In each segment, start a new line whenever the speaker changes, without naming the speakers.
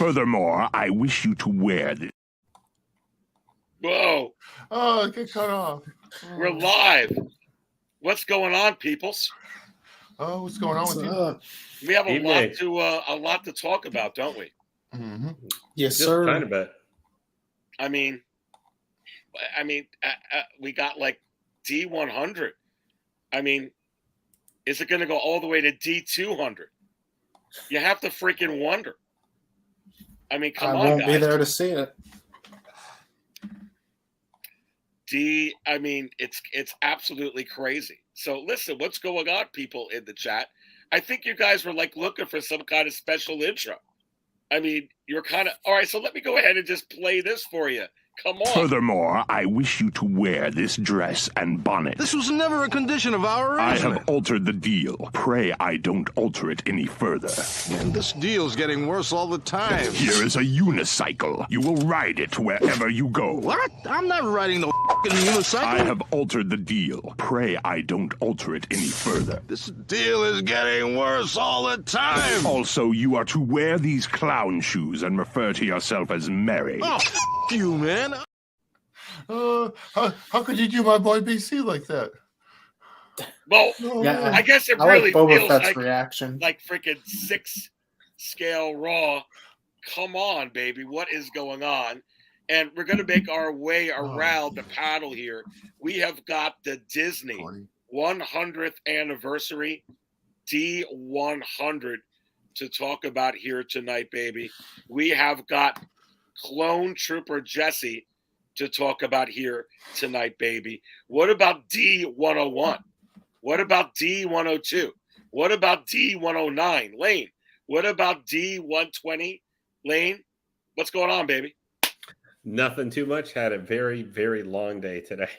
Furthermore, I wish you to wear this.
Whoa.
Oh, get cut off. Oh.
We're live. What's going on, peoples?
Oh, what's going on with you?
We have a lot to talk about, don't we?
Mm-hmm.
Yes, sir.
Kind of bit.
I mean, we got like D100. I mean, is it going to go all the way to D200? You have to freaking wonder. I mean, come on,
I won't
guys.
be there to see it.
I mean, it's absolutely crazy. So listen, what's going on, people in the chat? I think you guys were like looking for some kind of special intro. I mean, you're kind of all right. So let me go ahead and just play this for you. Come on.
Furthermore, I wish you to wear this dress and bonnet.
This was never a condition of our arrangement.
I have altered the deal. Pray I don't alter it any further.
And this deal's getting worse all the time.
Here is a unicycle. You will ride it wherever you go.
What? I'm not riding the f***ing unicycle.
I have altered the deal. Pray I don't alter it any further.
This deal is getting worse all the time.
Also, you are to wear these clown shoes and refer to yourself as Mary.
Oh, you, man.
How could you do my boy BC like that?
Well,
Yeah,
I guess it
I
really
like Boba
feels
Fett's
like
reaction.
freaking 6 scale raw. Come on, baby. What is going on? And we're going to make our way around the paddle here. We have got the Disney 100th anniversary D100 to talk about here tonight, baby. We have got Clone Trooper Jesse to talk about here tonight, baby. What about D101? What about D102? What about D109? Lane, what about D120? Lane, what's going on, baby?
Nothing too much. Had a very, very long day today.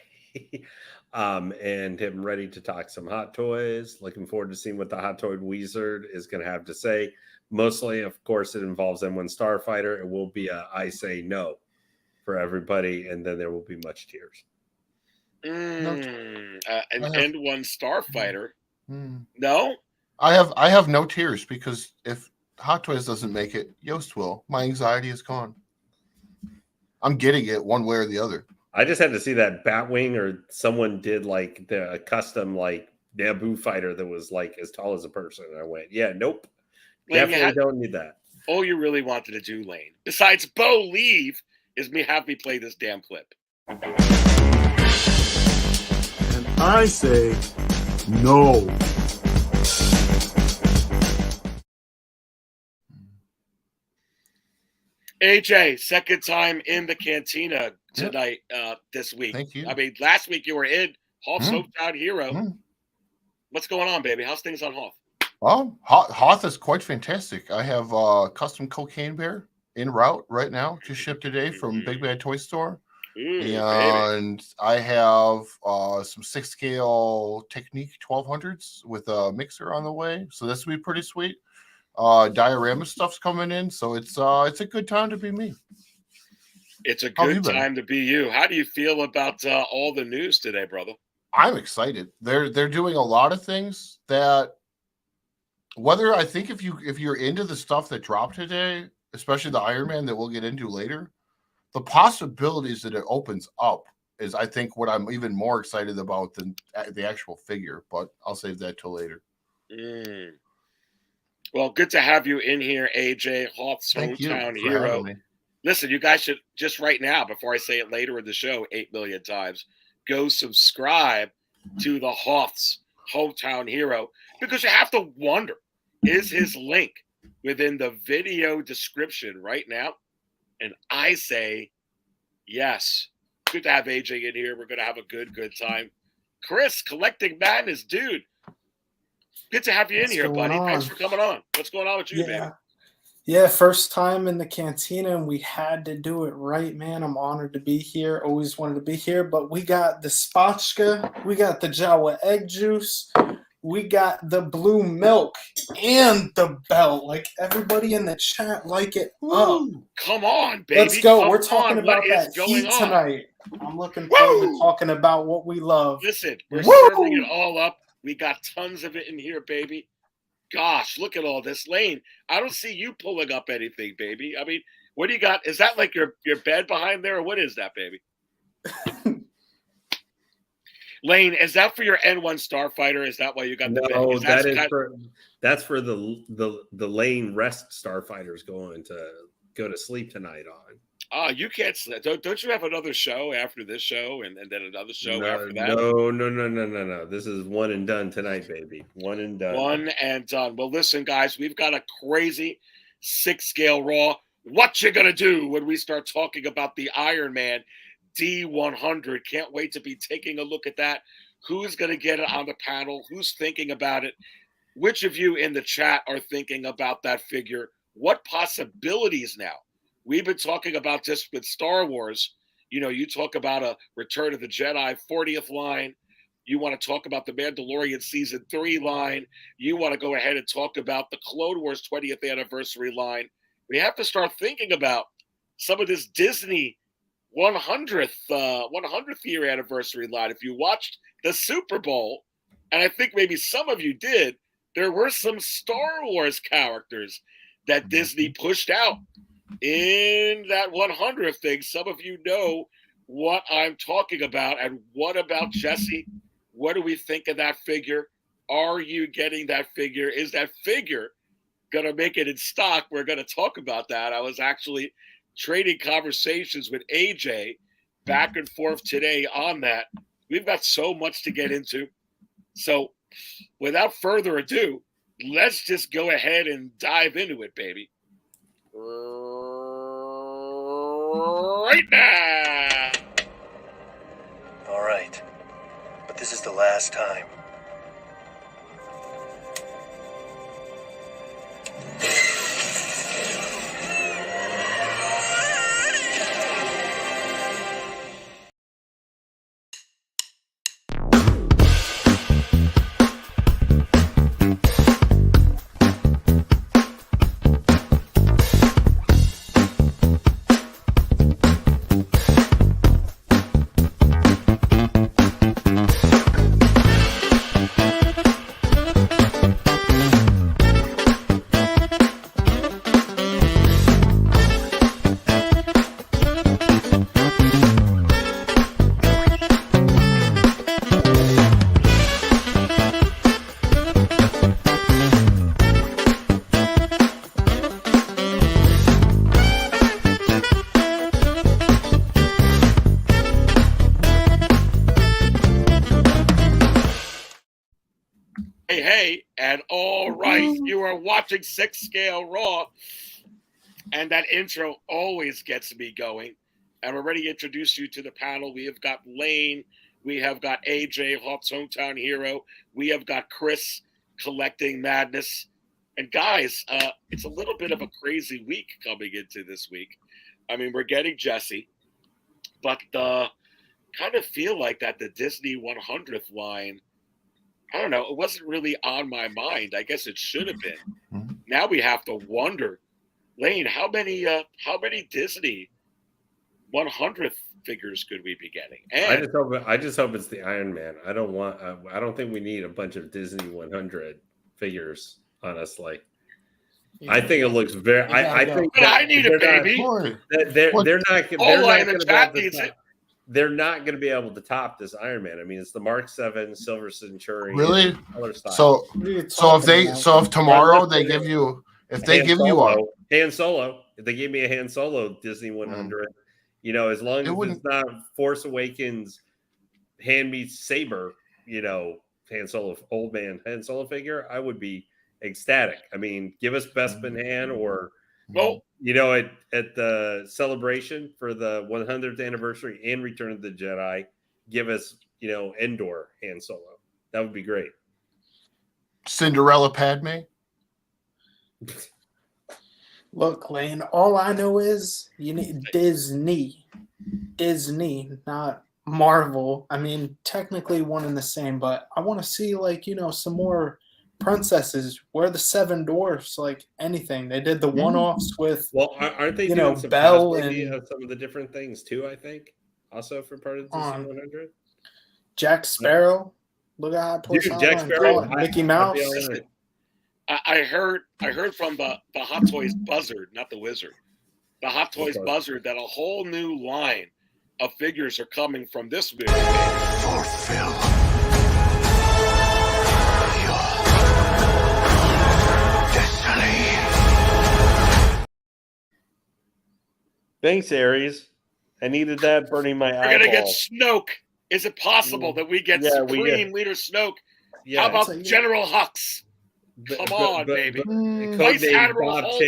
And I'm ready to talk some Hot Toys. Looking forward to seeing what the Hot Toy Wizard is going to have to say. Mostly, of course, it involves M1 Starfighter. It will be a I say no for everybody, and then there will be much tears.
An N1 Starfighter.
Mm.
No?
I have no tears because if Hot Toys doesn't make it, Yost will. My anxiety is gone. I'm getting it one way or the other.
I just had to see that Batwing, or someone did like the custom like Naboo fighter that was like as tall as a person. And I went, yeah, nope.
Lane,
Definitely don't need that.
All you really wanted to do, Lane, besides Bo leave, is have me play this damn clip.
And I say no.
AJ, second time in the Cantina tonight, this week.
Thank you.
I mean, last week you were in Hoth's Hometown Hero.
Mm.
What's going on, baby? How's things on Hoth?
Well, Hoth is quite fantastic. I have a custom cocaine bear en route right now, just shipped today from Big Breda Toy Store. And baby. I have some 6 scale Technique 1200s with a mixer on the way. So this will be pretty sweet. Diorama stuff's coming in, so it's a good time to be me.
It's a good time to be you. How do you feel about all the news today, brother?
I'm excited. They're doing a lot of things that, whether I think if you're into the stuff that dropped today, especially the Iron Man that we'll get into later, the possibilities that it opens up is, I think, what I'm even more excited about than the actual figure. But I'll save that till later.
Well, good to have you in here, AJ, Hoth's Hometown Hero. Listen, you guys should just right now, before I say it later in the show 8 million times, go subscribe to the Hoth's Hometown Hero, because you have to wonder, is his link within the video description right now? And I say yes. Good to have AJ in here. We're going to have a good time. Chris, Collecting Madness, dude. Good to have you in here, buddy. Thanks for coming on. What's going on with you, baby?
Yeah, first time in the Cantina, and we had to do it right, man. I'm honored to be here. Always wanted to be here. But we got the spatchka, we got the Jawa egg juice, we got the blue milk, and the belt. Like, everybody in the chat, like it up.
Come on, baby.
Let's go.
Come
We're talking
on.
about that heat tonight. I'm looking forward to talking about what we love.
Listen, we're serving it all up. We got tons of it in here, baby. gosh, look at all this. Lane, I don't see you pulling up anything, baby. I mean, what do you got? Is that like your bed behind there, or what is that, baby? Lane, is that for your N1 Starfighter? Is that why you got the bed?
No, that's for the Lane rest Starfighters going to go to sleep tonight on.
Oh, you can't. Don't you have another show after this show, and then another show after that?
No. This is one and done tonight, baby. One and done.
One and done. Well, listen, guys, we've got a crazy 6-scale Raw. What you gonna do when we start talking about the Iron Man D100? Can't wait to be taking a look at that. Who's gonna get it on the panel? Who's thinking about it? Which of you in the chat are thinking about that figure? What possibilities now? We've been talking about this with Star Wars. You know, you talk about a Return of the Jedi 40th line. You want to talk about the Mandalorian Season 3 line. You want to go ahead and talk about the Clone Wars 20th anniversary line. We have to start thinking about some of this Disney 100th year anniversary line. If you watched the Super Bowl, and I think maybe some of you did, there were some Star Wars characters that Disney pushed out in that 100th thing. Some of you know what I'm talking about. And what about Jesse? What do we think of that figure? Are you getting that figure? Is that figure going to make it in stock? We're going to talk about that. I was actually trading conversations with AJ back and forth today on that. We've got so much to get into. So without further ado, let's just go ahead and dive into it, baby. Right now.
All right. But this is the last time.
Hey, and all right, you are watching 6-scale Raw, and that intro always gets me going. And we're ready to introduce you to the panel. We have got Lane, we have got AJ, Hoth's hometown hero, we have got Chris collecting madness. And guys, it's a little bit of a crazy week coming into this week. I mean, we're getting Jesse, but kind of feel like that the Disney 100th line, I don't know, it wasn't really on my mind. I guess it should have been. Now we have to wonder, Lane, how many Disney 100th figures could we be getting? And
I just hope it's the Iron Man. I don't think we need a bunch of Disney 100 figures, honestly. Yeah. I think it looks very. I think
I need a baby.
They're not going to be able to top this Iron Man. I mean, it's the Mark 7 Silver Centurion.
Really? So if tomorrow they give you, if they give you a
Han Solo, if they gave me a Han Solo Disney 100, you know, as long as it's not Force Awakens, hand meets saber, you know, Han Solo, old man Han Solo figure, I would be ecstatic. I mean, give us Bespin Han or.
Well,
you know, at the celebration for the 100th anniversary and Return of the Jedi, give us, you know, Endor Han Solo. That would be great.
Cinderella Padme.
Look, Lane, all I know is you need Disney, not Marvel. I mean, technically one and the same, but I want to see, like, you know, some more princesses. Where the 7 dwarfs, like anything. They did the one-offs with,
aren't they,
you
doing
know,
some
Belle and
some of the different things too? I think also for part of the Disney 100.
Jack Sparrow. Look at Hot Toys Hotline.
Jack Sparrow,
Mickey Mouse.
I heard from the Hot Toys Buzzard, not the Wizard, the Hot Toys Buzzard, that a whole new line of figures are coming from this movie.
Fulfill your destiny.
Thanks, Aries. I needed that burning my eyeball.
We're gonna get Snoke. Is it possible that we get Supreme Leader Snoke?
Yeah.
How about General Hux? Come on, baby.
Vice
Admiral Holt.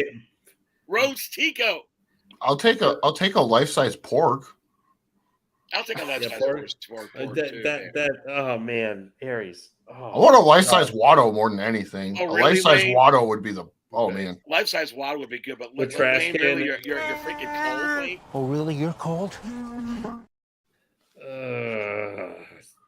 Rose Tico.
I'll take a life-size pork.
I'll take a life-size pork
oh man, Aries. Oh,
I want a life-size Watto more than anything.
Oh, really,
a life-size
Wayne?
Watto would be the man.
Life-size Watto would be good, but
the trash
Wayne,
can.
really, you're freaking cold, Wayne.
Oh, really? You're cold?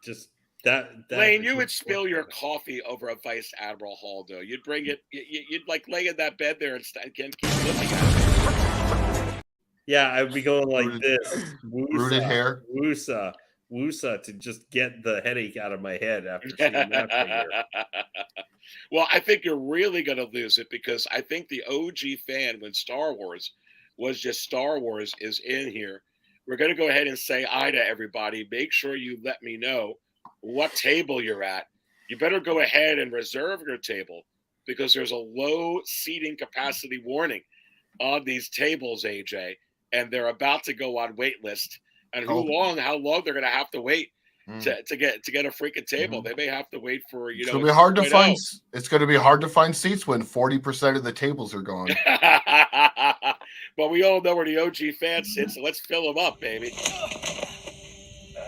Just that
Lane, you would spill your coffee over a Vice Admiral Holdo. You'd bring it. You'd like lay in that bed there and keep looking at it.
Yeah, I would be going like this.
Rooted hair.
Woosa to just get the headache out of my head after seeing that figure.
Well, I think you're really going to lose it because I think the OG fan when Star Wars was just Star Wars is in here. We're going to go ahead and say hi to everybody. Make sure you let me know what table you're at. You better go ahead and reserve your table because there's a low seating capacity warning on these tables, AJ, and they're about to go on wait list. And how long they're going to have to wait to get a freaking table. They may have to wait for,
It's going to be hard to find. It's going to be hard to find seats when 40% of the tables are gone.
But we all know where the OG fans sit, so let's fill them up, baby.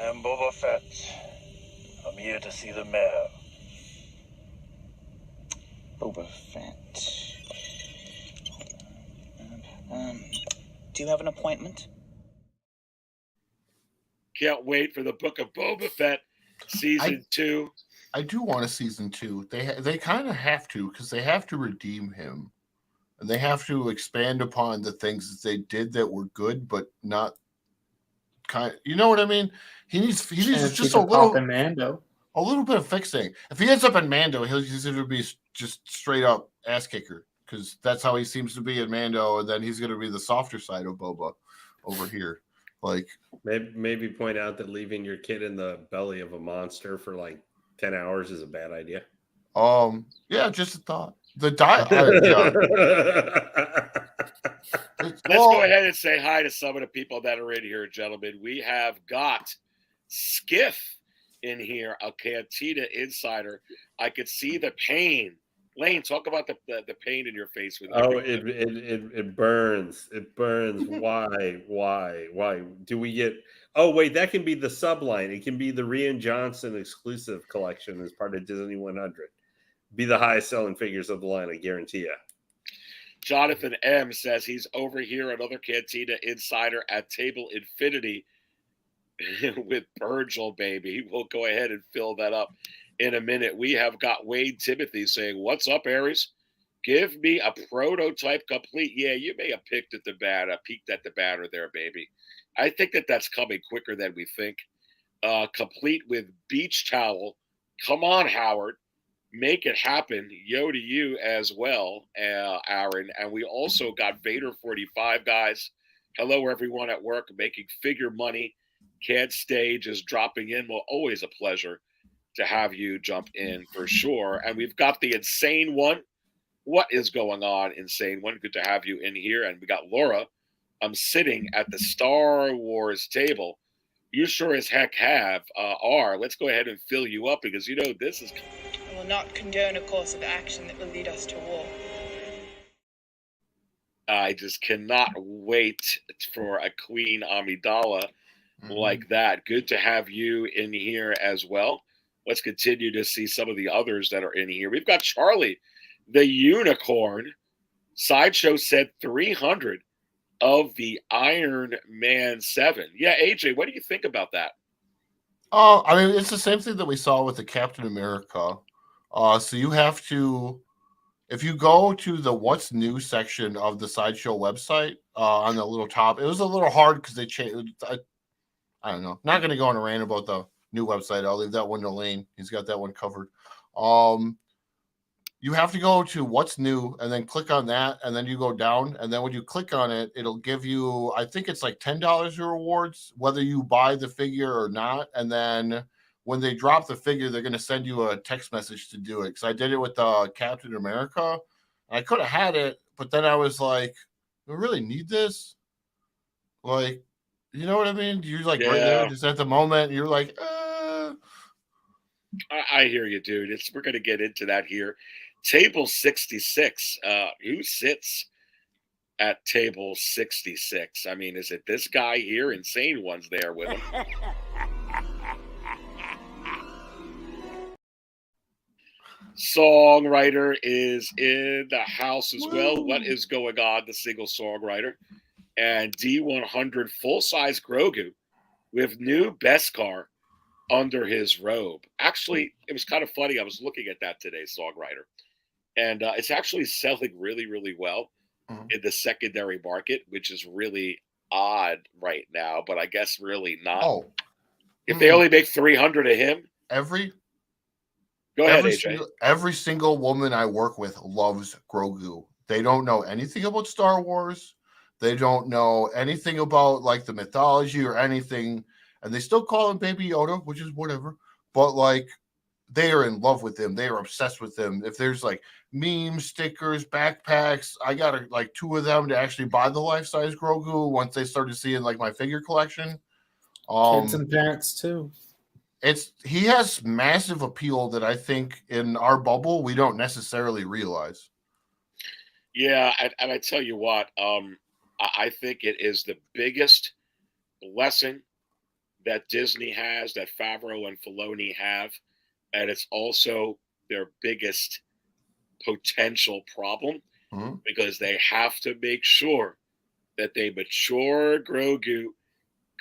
I'm Boba Fett. I'm here to see the mayor.
Boba Fett. Do you have an appointment?
Can't wait for the Book of Boba Fett season 2.
I do want a season 2. They kind of have to because they have to redeem him, and they have to expand upon the things that they did that were good, but not kind. You know what I mean? He needs just a little
Mando.
A little bit of fixing. If he ends up in Mando, he's going to be just straight up ass kicker because that's how he seems to be in Mando, and then he's going to be the softer side of Boba over here. Like
maybe point out that leaving your kid in the belly of a monster for like 10 hours is a bad idea.
Yeah, just a thought. The diet.
Let's go ahead and say hi to some of the people that are in here, gentlemen. We have got Skiff in here, a Cantina insider. I could see the pain. Lane, talk about the pain in your face with
it burns. It burns. Why do we get? Oh wait, that can be the subline. It can be the Rian Johnson exclusive collection as part of Disney 100. Be the highest selling figures of the line, I guarantee you.
Jonathan M says he's over here, another Cantina insider at Table Infinity with Virgil, baby. We'll go ahead and fill that up in a minute. We have got Wade Timothy saying, "What's up, Aries? Give me a prototype complete." Yeah, you may have peeked at the banner there, baby. I think that's coming quicker than we think. Complete with beach towel. Come on, Howard. Make it happen. Yo to you as well, Aaron. And we also got Vader 45, guys. Hello, everyone at work making figure money. Can't stay, just dropping in. Well, always a pleasure to have you jump in for sure. And we've got the Insane One. What is going on, Insane One? Good to have you in here. And we got Laura. I'm sitting at the Star Wars table. You sure as heck are. Let's go ahead and fill you up because you know this is.
I will not condone a course of action that will lead us to war.
I just cannot wait for a Queen Amidala like that. Good to have you in here as well. Let's continue to see some of the others that are in here. We've got Charlie, the Unicorn. Sideshow said 300 of the Iron Man 7. Yeah, AJ, what do you think about that?
Oh, I mean, it's the same thing that we saw with the Captain America. So you have to, if you go to the What's New section of the Sideshow website on the little top, it was a little hard because they changed. I don't know. Not going to go on a rant about the new website. I'll leave that one to Lane. He's got that one covered. you have to go to what's new and then click on that, and then you go down, and then when you click on it, it'll give you, I think it's like $10 in rewards, whether you buy the figure or not. And then when they drop the figure, they're going to send you a text message to do it. Because I did it with Captain America. I could have had it, but then I was like, do I really need this? Like, you know what I mean? You're like right there, just at the moment, you're like,
I hear you, dude. We're going to get into that here. Table 66. Who sits at table 66? I mean, is it this guy here? Insane One's there with him. Songwriter is in the house as well. What is going on? The single songwriter. And D100 full-size Grogu with new Beskar under his robe. Actually, it was kind of funny. I was looking at that today, songwriter. And it's actually selling really, really well in the secondary market, which is really odd right now, but I guess really not. If they only make 300 of him.
Go ahead, AJ. Every single woman I work with loves Grogu. They don't know anything about Star Wars. They don't know anything about like the mythology or anything. And they still call him Baby Yoda, which is whatever. But like, they are in love with him. They are obsessed with him. If there's like memes, stickers, backpacks, I got like 2 of them to actually buy the life-size Grogu once they started seeing like my figure collection.
Kids and parents too.
He has massive appeal that I think in our bubble we don't necessarily realize.
Yeah, and I tell you what, I think it is the biggest blessing that Disney has, that Favreau and Filoni have, and it's also their biggest potential problem because they have to make sure that they mature Grogu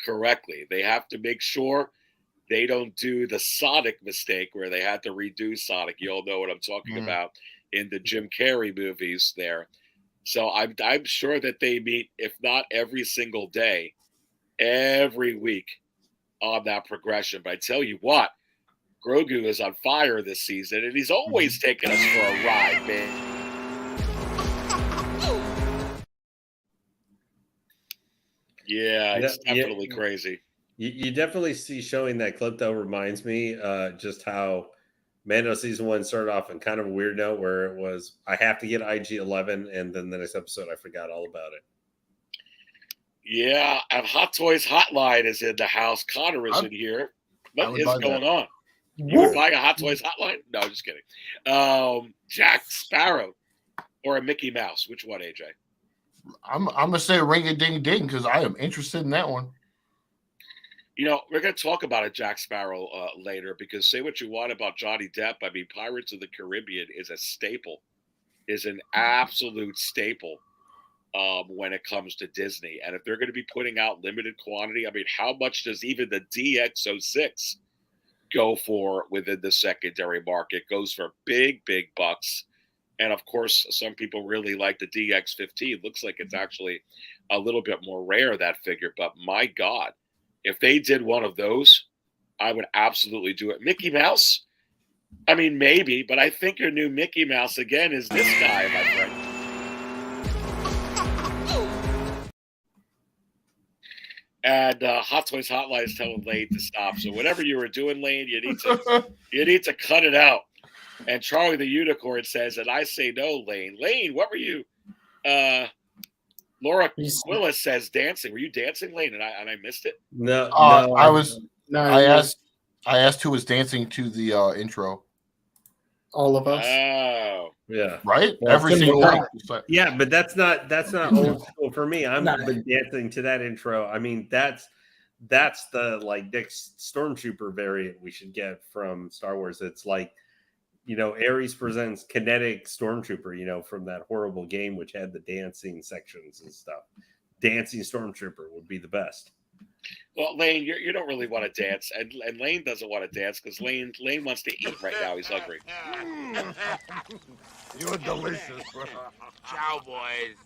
correctly. They have to make sure they don't do the Sonic mistake where they had to redo Sonic. You all know what I'm talking about in the Jim Carrey movies there. So I'm sure that they meet, if not every single day, every week on that progression. But I tell you what, Grogu is on fire this season, and he's always taking us for a ride, man. Yeah, it's definitely crazy.
You definitely see showing that clip, though, reminds me just how Mando season 1 started off in kind of a weird note where it was, I have to get IG-11, and then the next episode, I forgot all about it.
Yeah, and Hot Toys Hotline is in the house. Connor is in here. What is going on? You would buy a Hot Toys Hotline? No, just kidding. Jack Sparrow or a Mickey Mouse? Which one, AJ?
I'm gonna say ring-a-ding-ding because I am interested in that one.
You know, we're going to talk about a Jack Sparrow later because say what you want about Johnny Depp. I mean, Pirates of the Caribbean is a staple, is an absolute staple when it comes to Disney. And if they're going to be putting out limited quantity, I mean, how much does even the DX06 go for within the secondary market? Goes for big, big bucks. And of course, some people really like the DX15. Looks like it's actually a little bit more rare, that figure. But my God, if they did one of those, I would absolutely do it. Mickey Mouse? I mean, maybe, but I think your new Mickey Mouse, again, is this guy, my friend. And Hot Toys Hotline is telling Lane to stop. So whatever you were doing, Lane, you need to cut it out. And Charlie the Unicorn says, and I say no, Lane. Lane, what were you? Laura Willis says dancing. Were you dancing, Lane? And I missed it.
No,
I was. No, I asked who was dancing to the intro.
All of us.
Oh,
yeah,
right. Every single one.
Yeah, but that's not old school for me. I'm been dancing to that intro. I mean, that's the like next Stormtrooper variant we should get from Star Wars. It's like, you know, Ares presents Kinetic Stormtrooper, you know, from that horrible game which had the dancing sections and stuff. Dancing Stormtrooper would be the best.
Well, Lane, you don't really want to dance, and Lane doesn't want to dance because Lane wants to eat right now. He's hungry.
You're delicious, bro. Ciao, boys.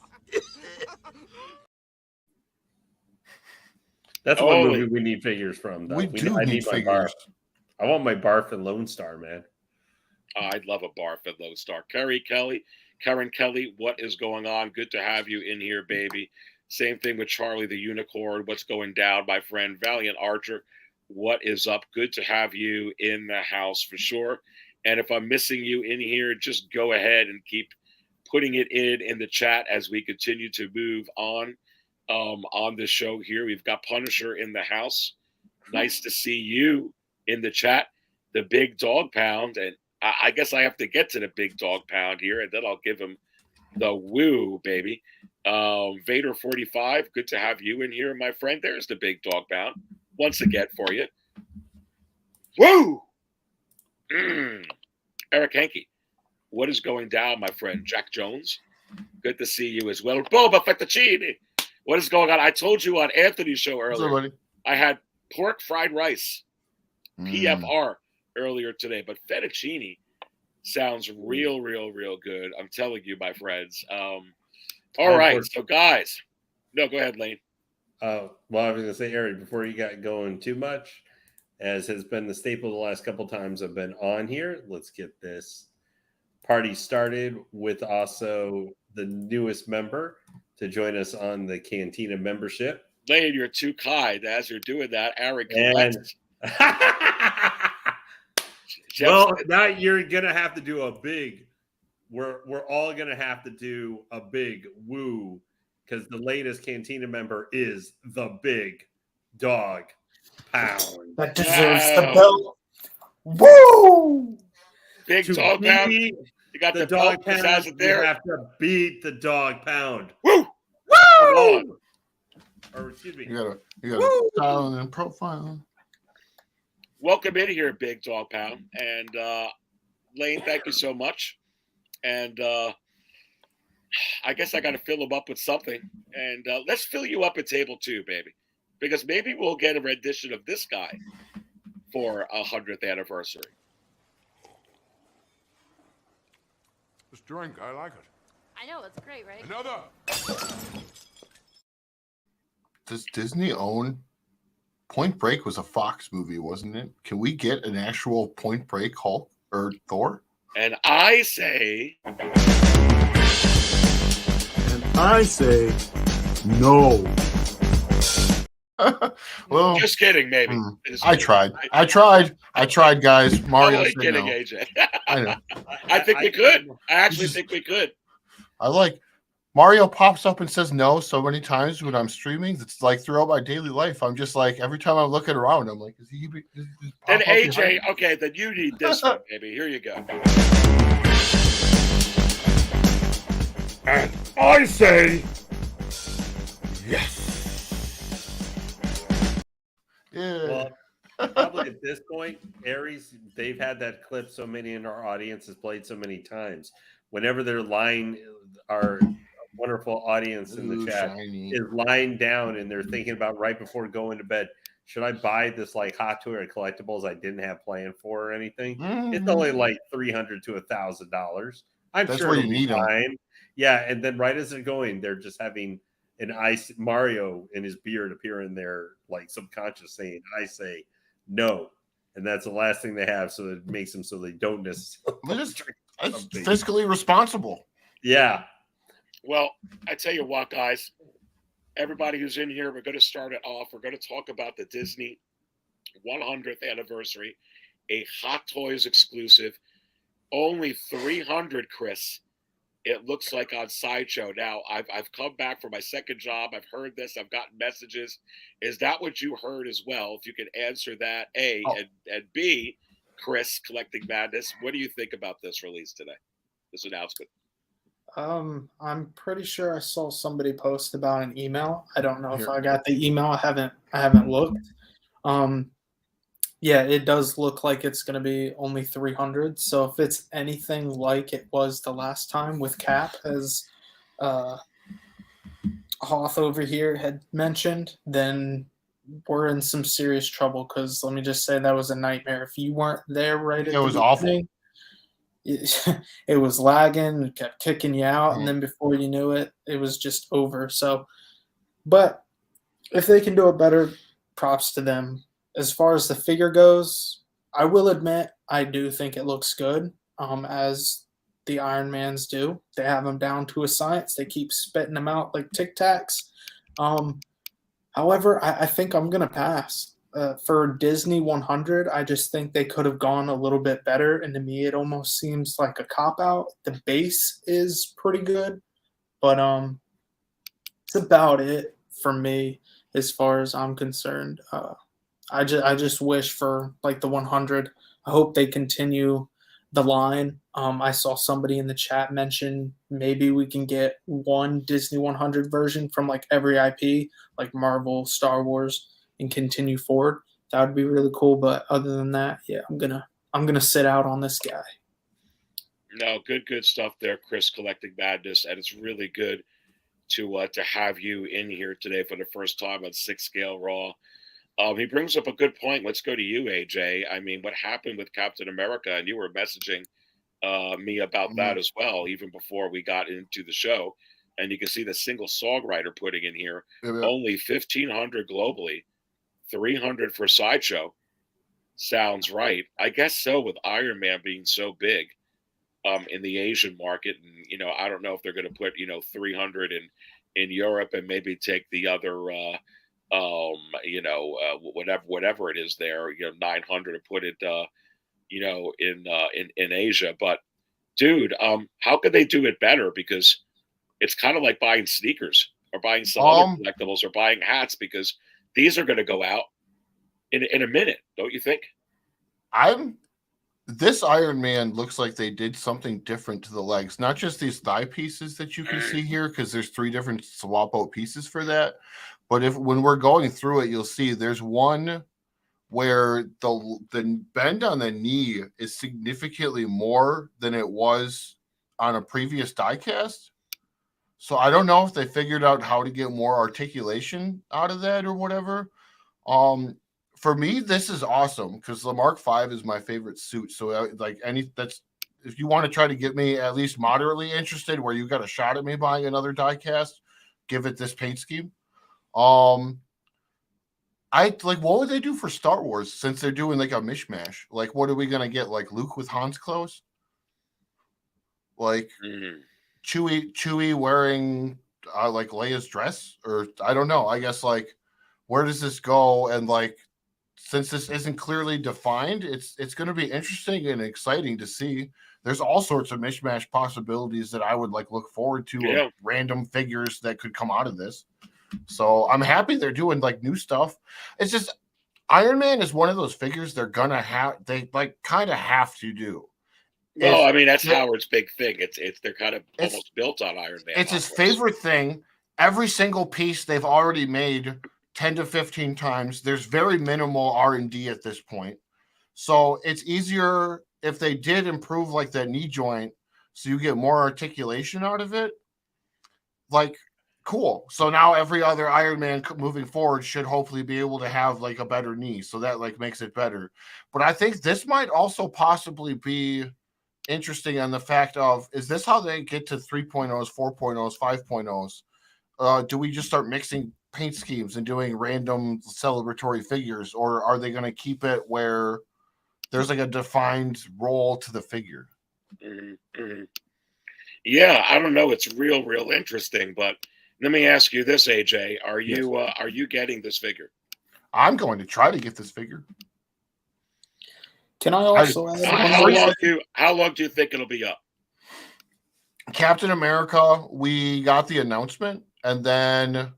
That's one movie we need figures from. Though.
I need
figures. I want my Barf and Lone Star, man.
I'd love a barf at Lodestar. Karen Kelly, what is going on? Good to have you in here, baby. Same thing with Charlie the Unicorn. What's going down, my friend? Valiant Archer, what is up? Good to have you in the house for sure. And if I'm missing you in here, just go ahead and keep putting it in the chat as we continue to move on the show here. We've got Punisher in the house. Nice to see you in the chat. The Big Dog Pound. And I guess I have to get to the Big Dog Pound here, and then I'll give him the woo, baby. Vader 45, good to have you in here, my friend. There's the Big Dog Pound once again for you. Woo! Eric Hankey, what is going down, my friend? Jack Jones, good to see you as well. Boba Fettuccine, what is going on? I told you on Anthony's show earlier, I had pork fried rice, PFR, earlier today, but fettuccine sounds real good. I'm telling you, my friends. All right, so guys, no, go ahead, Lane.
Well, I was going to say, Eric, before you got going too much, as has been the staple the last couple times I've been on here, let's get this party started with also the newest member to join us on the Cantina membership.
Lane, you're too kind. As you're doing that, Aaron
collects. Well, now you're gonna have to do a big. We're all gonna have to do a big woo, because the latest Cantina member is the Big Dog Pound.
That deserves the belt. Woo!
Big Dog Pound. You got the
Dog
Pound.
Pound.
There.
You have to beat the Dog Pound.
Woo!
Woo! Or excuse me.
You gotta style and profile.
Welcome in here, Big Dog Pound. And Lane, thank you so much. And I guess I got to fill him up with something. And let's fill you up at table 2, baby. Because maybe we'll get a rendition of this guy for 100th anniversary.
This drink, I like it.
I know, it's great, right?
Another.
Does Disney own Point Break? Was a Fox movie, wasn't it? Can we get an actual Point Break Hulk or Thor?
And I say
no.
Well,
just kidding, maybe.
I tried, guys. Mario said
kidding,
no.
AJ.
I know.
I think we could. I actually think we could.
I like Mario pops up and says no so many times when I'm streaming. It's like throughout my daily life. I'm just like, every time I'm looking around, I'm like, is he
then AJ, okay, then you need this one, baby. Here you go.
And I say yes.
Yeah.
Well, probably at this point, Aries, they've had that clip so many in our audience has played so many times. Whenever they're lying, our wonderful audience in the chat is lying down and they're thinking about right before going to bed, should I buy this like Hot Toys Collectibles I didn't have planned for or anything? It's only like $300 to $1,000.
That's sure where you need them.
Yeah, and then right as they're going, they're just having an ice Mario and his beard appear in their like subconscious saying, I say no. And that's the last thing they have, so it makes them so they don't necessarily
it's fiscally responsible.
Yeah.
Well, I tell you what, guys, everybody who's in here, we're going to start it off. We're going to talk about the Disney 100th anniversary, a Hot Toys exclusive. Only 300, Chris. It looks like on Sideshow. Now, I've come back for my second job. I've heard this. I've gotten messages. Is that what you heard as well? If you can answer that, A, and B, Chris, Collecting Madness, what do you think about this release today, this announcement?
I'm pretty sure I saw somebody post about an email. I don't know if I got the email. I haven't looked. Yeah, it does look like it's going to be only 300. So if it's anything like it was the last time with Cap, as Hoth over here had mentioned, then we're in some serious trouble, because let me just say that was a nightmare. If you weren't there right at the
was awful.
It was lagging, it kept kicking you out, and then before you knew it, it was just over. So, but if they can do it better, props to them. As far as the figure goes, I will admit I do think it looks good. as the Iron Mans do. They have them down to a science. They keep spitting them out like Tic Tacs. However, I think I'm going to pass. For Disney 100, I just think they could have gone a little bit better. And to me, it almost seems like a cop-out. The base is pretty good, but it's about it for me as far as I'm concerned. I just wish for like the 100. I hope they continue the line. I saw somebody in the chat mention maybe we can get one Disney 100 version from like every IP, like Marvel, Star Wars, and continue forward. That would be really cool. But other than that, yeah, I'm gonna sit out on this guy.
No, good stuff there, Chris. Collecting Madness, and it's really good to have you in here today for the first time on Six Scale Raw. He brings up a good point. Let's go to you, AJ. I mean, what happened with Captain America? And you were messaging me about that as well, even before we got into the show. And you can see the single songwriter putting in here only 1,500 globally, 300 for Sideshow. Sounds right. I guess so, with Iron Man being so big in the Asian market. And, I don't know if they're going to put, 300 in Europe and maybe take the other whatever it is there, 900 to put it, in Asia. But dude, how could they do it better? Because it's kind of like buying sneakers or buying some other collectibles or buying hats, because these are going to go out in a minute. Don't you think?
This Iron Man looks like they did something different to the legs, not just these thigh pieces that you can see here, because there's 3 different swap out pieces for that. But when we're going through it, you'll see there's one where the bend on the knee is significantly more than it was on a previous diecast. So I don't know if they figured out how to get more articulation out of that or whatever. For me, this is awesome because the Mark V is my favorite suit. So if you want to try to get me at least moderately interested, where you got a shot at me buying another diecast, give it this paint scheme. What would they do for Star Wars since they're doing like a mishmash? Like, what are we gonna get? Like Luke with Han's clothes? Like Chewie wearing like Leia's dress? Or I don't know. I guess like where does this go? And like since this isn't clearly defined, it's gonna be interesting and exciting to see. There's all sorts of mishmash possibilities that I would like look forward to of random figures that could come out of this. So I'm happy they're doing like new stuff. It's just Iron Man is one of those figures they kind of have to do.
Well, I mean, that's Howard's big thing. They're kind of almost built on Iron Man.
It's his favorite thing. Every single piece they've already made 10 to 15 times. There's very minimal R&D at this point. So it's easier if they did improve like that knee joint so you get more articulation out of it. Like, cool. So now every other Iron Man moving forward should hopefully be able to have like a better knee. So that like makes it better. But I think this might also possibly be interesting on the fact of, is this how they get to 3.0s, 4.0s, 5.0s? Do we just start mixing paint schemes and doing random celebratory figures? Or are they going to keep it where there's like a defined role to the figure?
Mm-hmm. Yeah, I don't know. It's real interesting, but let me ask you this, AJ. Are you getting this figure?
I'm going to try to get this figure.
Can I also
how long do you think it'll be up?
Captain America, we got the announcement, and then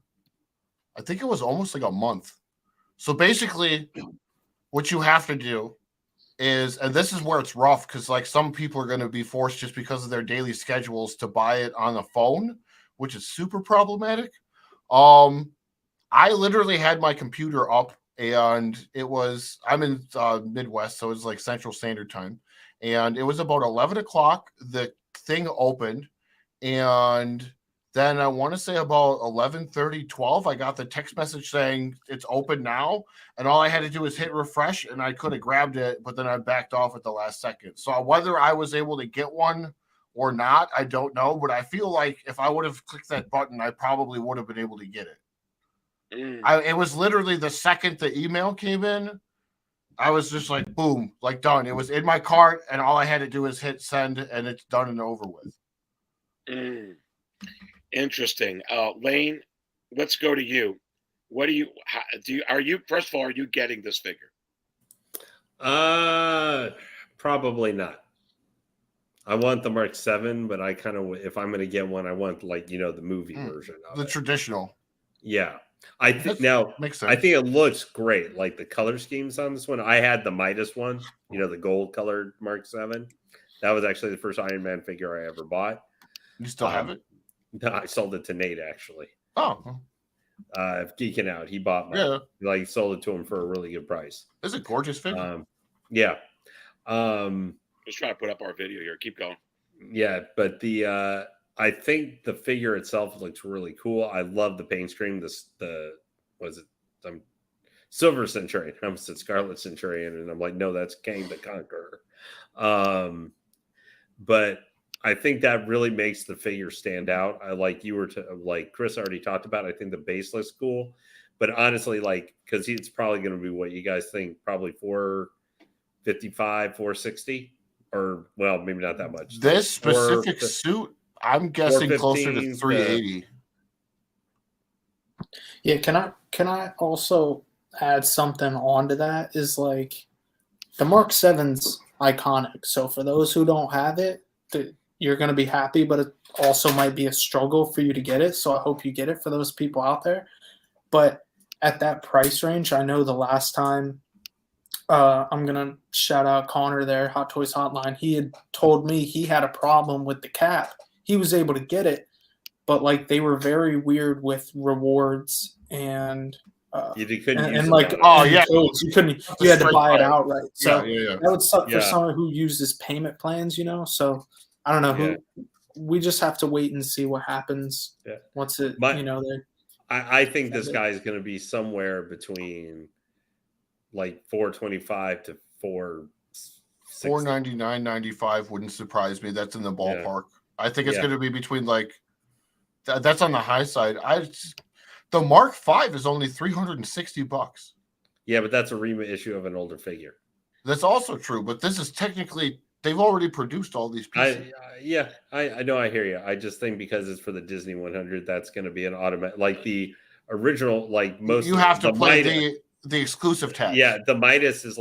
I think it was almost like a month. So basically, what you have to do is, and this is where it's rough, because like some people are going to be forced just because of their daily schedules to buy it on the phone, which is super problematic. I literally had my computer up, and I'm in Midwest, so it's like Central Standard Time, and it was about 11 o'clock. The thing opened, and then I want to say about 11:30, 12, I got the text message saying it's open now, and all I had to do was hit refresh, and I could have grabbed it, but then I backed off at the last second. So whether I was able to get one or not, I don't know, but I feel like if I would have clicked that button, I probably would have been able to get it. It was literally the second the email came in, I was just like, boom, like done. It was in my cart, and all I had to do is hit send, and it's done and over with.
Interesting. Lane, let's go to you. What do you first of all, are you getting this figure?
Probably not. I want the Mark 7, but I kind of, if I'm going to get one, I want the movie version of
the
it.
Traditional.
Yeah. I think now
makes sense.
I think it looks great. Like the color schemes on this one. I had the Midas one, the gold colored Mark 7. That was actually the first Iron Man figure I ever bought.
You still have it?
No, I sold it to Nate actually.
Oh.
Geeking out. He bought mine. Yeah. Like sold it to him for a really good price.
It's a gorgeous figure.
Yeah.
Just trying to put up our video here. Keep going.
Yeah, but I think the figure itself looks really cool. I love the paint scheme. Silver Centurion. I almost said Scarlet Centurion, and I'm like, no, that's Kang the Conqueror. But I think that really makes the figure stand out. I like Chris already talked about. I think the base looks cool, but honestly, because it's probably going to be what you guys think, probably $455, $460, or well, maybe not that much.
This specific suit, I'm guessing closer to $380.
Yeah, can I also add something onto that? Is like the Mark 7's iconic. So for those who don't have it, you're going to be happy, but it also might be a struggle for you to get it. So I hope you get it for those people out there. But at that price range, I know the last time, I'm going to shout out Connor there, Hot Toys Hotline. He had told me he had a problem with the cap. He was able to get it, but they were very weird with rewards and
you couldn't use
codes. You had to buy it outright. So
that
would suck for someone who uses payment plans, So I don't know we just have to wait and see what happens.
Yeah.
Once it,
I think this guy is going to be somewhere between $425 to
$499.95 wouldn't surprise me. That's in the ballpark. I think it's going to be between that's on the high side. The Mark 5 is only $360.
Yeah, but that's a reissue of an older figure.
That's also true, but this is technically they've already produced all these pieces.
I know. I hear you. I just think because it's for the Disney 100, that's going to be an automatic, the original, most.
You have to play the exclusive tag.
Yeah, the Midas is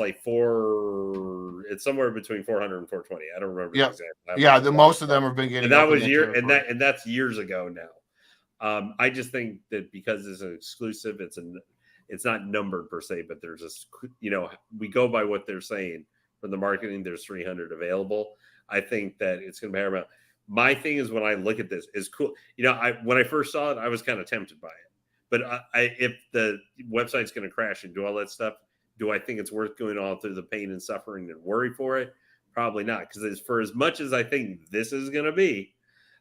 it's somewhere between 400 and 420. I don't remember exactly.
Yeah, most of them have been getting.
And that was and that's years ago now. I just think that because it's an exclusive, it's not numbered per se, but there's we go by what they're saying. From the marketing, there's 300 available. I think that it's going to be around. My thing is when I look at this, is cool. When I first saw it, I was kind of tempted by it. But if the website's going to crash and do all that stuff, do I think it's worth going all through the pain and suffering and worry for it? Probably not. Because for as much as I think this is going to be,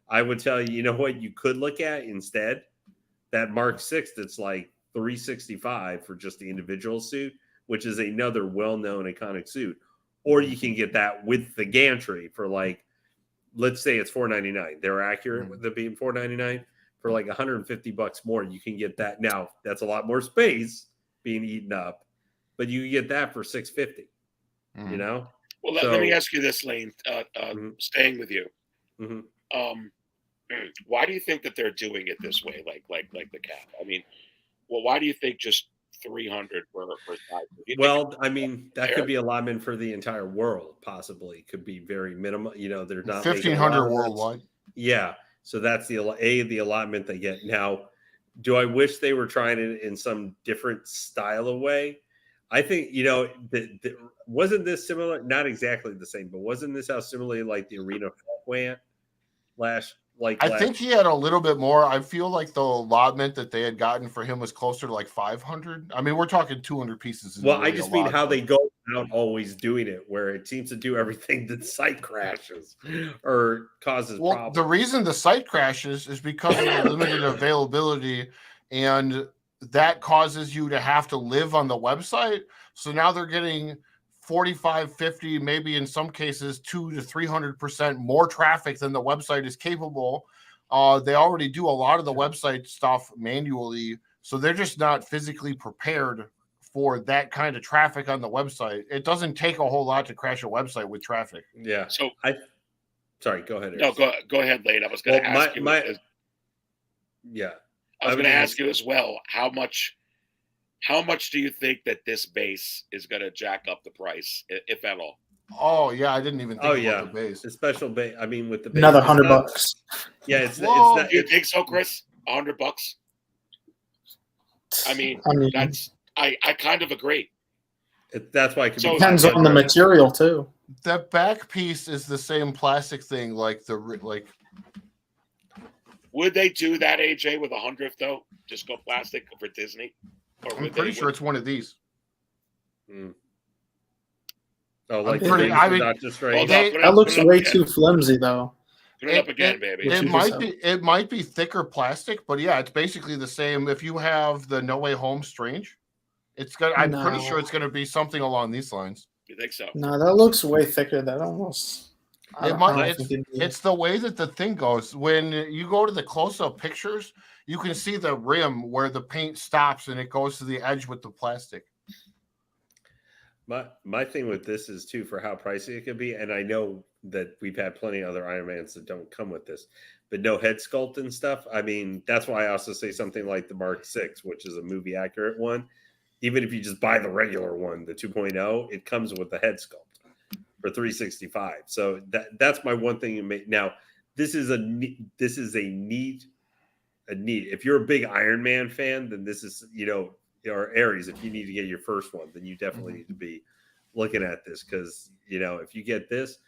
I would tell you, what you could look at instead? That Mark 6 that's $365 for just the individual suit, which is another well-known iconic suit. Or you can get that with the gantry for let's say it's $499. They're accurate with it being $499 for $150 more. You can get that. Now that's a lot more space being eaten up, but you can get that for $650. Well,
let me ask you this, Lane. Staying with you, why do you think that they're doing it this way? Like the cap. I mean, why do you think just 300 for size?
Well, I mean, that could be allotment for the entire world. Possibly could be very minimal. They're not
1,500 worldwide.
Yeah, so that's the allotment they get. Now, do I wish they were trying it in some different style of way? I think wasn't this similar? Not exactly the same, but wasn't this how similarly the arena went last?
I think he had a little bit more. I feel like the allotment that they had gotten for him was closer to 500. I mean, we're talking 200 pieces.
Well, I just mean how they go out always doing it, where it seems to do everything that site crashes or causes problems.
The reason the site crashes is because of the limited availability, and that causes you to have to live on the website. So now they're getting 45, 50, maybe in some cases 200 to 300% more traffic than the website is capable. They already do a lot of the website stuff manually, so they're just not physically prepared for that kind of traffic on the website. It doesn't take a whole lot to crash a website with traffic.
Yeah.
So
sorry, go ahead.
No, go ahead, Lane. I was going to ask you.
Yeah.
I was going to ask you as well. How much do you think that this base is going to jack up the price, if at all?
Oh yeah, I didn't even think about the base.
The special base. I mean, with the base,
another $100.
Yeah, it's not.
Do you think so, Chris? $100? I mean that's I kind of agree.
That's why it could
depends on the material too.
The back piece is the same plastic thing, like
Would they do that, AJ, with 100th though? Just go plastic for Disney?
I'm pretty sure it's one of these.
Oh, like
that looks way too flimsy, though.
Put it up again, baby.
It might be thicker plastic, but yeah, it's basically the same. If you have the No Way Home Strange, it's gonna. I'm pretty sure it's gonna be something along these lines.
You think so?
No, that looks way thicker. That almost.
It's the way that the thing goes. When you go to the close-up pictures, you can see the rim where the paint stops and it goes to the edge with the plastic.
My thing with this is too, for how pricey it could be, and I know that we've had plenty of other Iron Mans that don't come with this, but no head sculpt and stuff. I mean, that's why I also say something like the Mark VI, which is a movie accurate one. Even if you just buy the regular one, the 2.0, it comes with the head sculpt for $365. So that's my one thing you make. Now, this is a neat. If you're a big Iron Man fan, then this is, or Aries, if you need to get your first one, then you definitely need to be looking at this, because if you get this,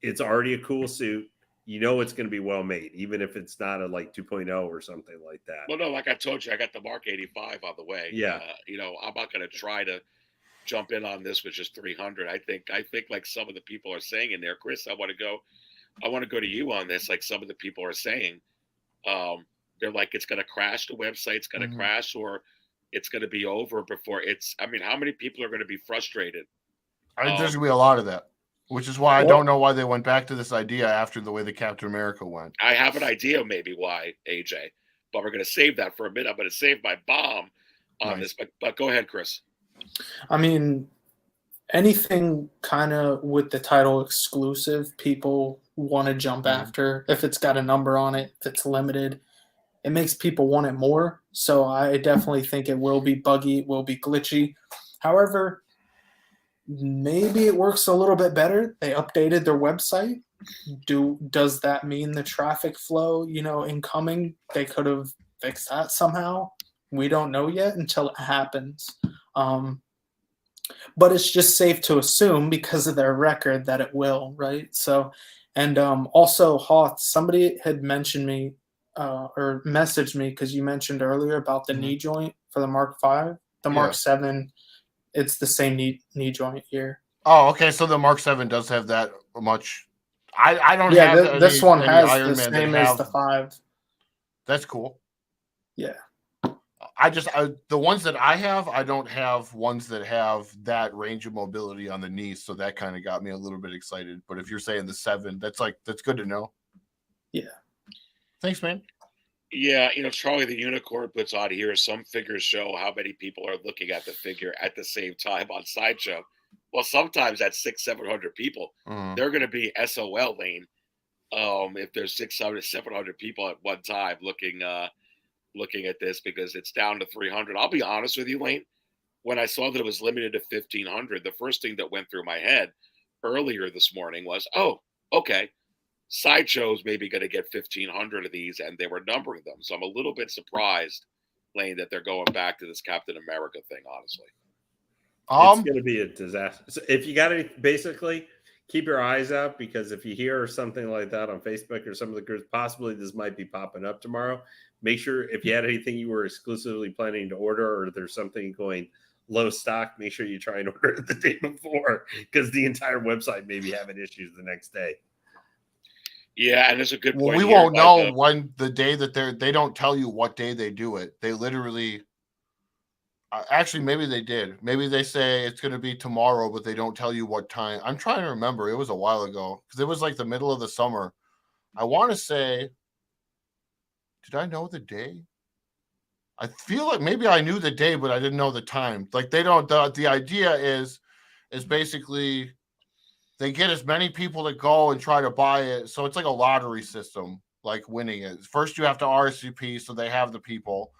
it's already a cool suit. It's going to be well made, even if it's not a 2.0 or something like that.
Well, no, like I told you, I got the Mark 85 on the way.
Yeah.
I'm not going to try to jump in on this with just 300. I think like some of the people are saying in there, Chris, I want to go to you on this. Like some of the people are saying, they're like, it's going to crash. The website's going to crash, or it's going to be over before how many people are going to be frustrated?
I think there's going to be a lot of that, which is why I don't know why they went back to this idea after the way the Captain America went.
I have an idea maybe why, AJ, but we're going to save that for a minute. I'm going to save my bomb on this, but go ahead, Chris.
I mean, anything kind of with the title exclusive, people want to jump after. If it's got a number on it, if it's limited, it makes people want it more. So I definitely think it will be buggy, it will be glitchy. However, maybe it works a little bit better. They updated their website. Does that mean the traffic flow, incoming, they could have fixed that somehow? We don't know yet until it happens. But it's just safe to assume because of their record that it will, right? So, and also Hoth, somebody had mentioned me or messaged me, because you mentioned earlier about the knee joint for the Mark V. The Mark VII, it's the same knee joint here.
Oh, okay. So the Mark VII does have that much. I don't have.
Yeah, this one has the same as the 5.
That's cool.
Yeah.
The ones that I have, I don't have ones that have that range of mobility on the knees, so that kind of got me a little bit excited. But if you're saying the 7, that's good to know.
Yeah.
Thanks, man.
Yeah, Charlie the Unicorn puts on here, some figures show how many people are looking at the figure at the same time on Sideshow. Well, sometimes that's 600-700 people. They're going to be SOL, Lane, if there's 600-700 people at one time looking at this, because it's down to 300. I'll be honest with you, Lane. When I saw that it was limited to 1,500, the first thing that went through my head earlier this morning was, oh, okay, Sideshow's maybe going to get 1,500 of these, and they were numbering them. So I'm a little bit surprised, Lane, that they're going back to this Captain America thing, honestly.
It's going to be a disaster. So if you got any, basically, keep your eyes out, because if you hear something like that on Facebook or some of the groups, possibly this might be popping up tomorrow. Make sure if you had anything you were exclusively planning to order, or there's something going low stock, make sure you try and order it the day before, because the entire website may be having issues the next day.
Yeah, and there's a good point.
Well, we won't know when the day that they don't tell you what day they do it. They literally, actually, maybe they did. Maybe they say it's going to be tomorrow, but they don't tell you what time. I'm trying to remember. It was a while ago, because it was like the middle of the summer. I want to say, did I know the day? I feel like maybe I knew the day, but I didn't know the time. Like they don't. The idea is basically they get as many people to go and try to buy it. So it's like a lottery system, like winning it. First, you have to RSVP, so they have the people,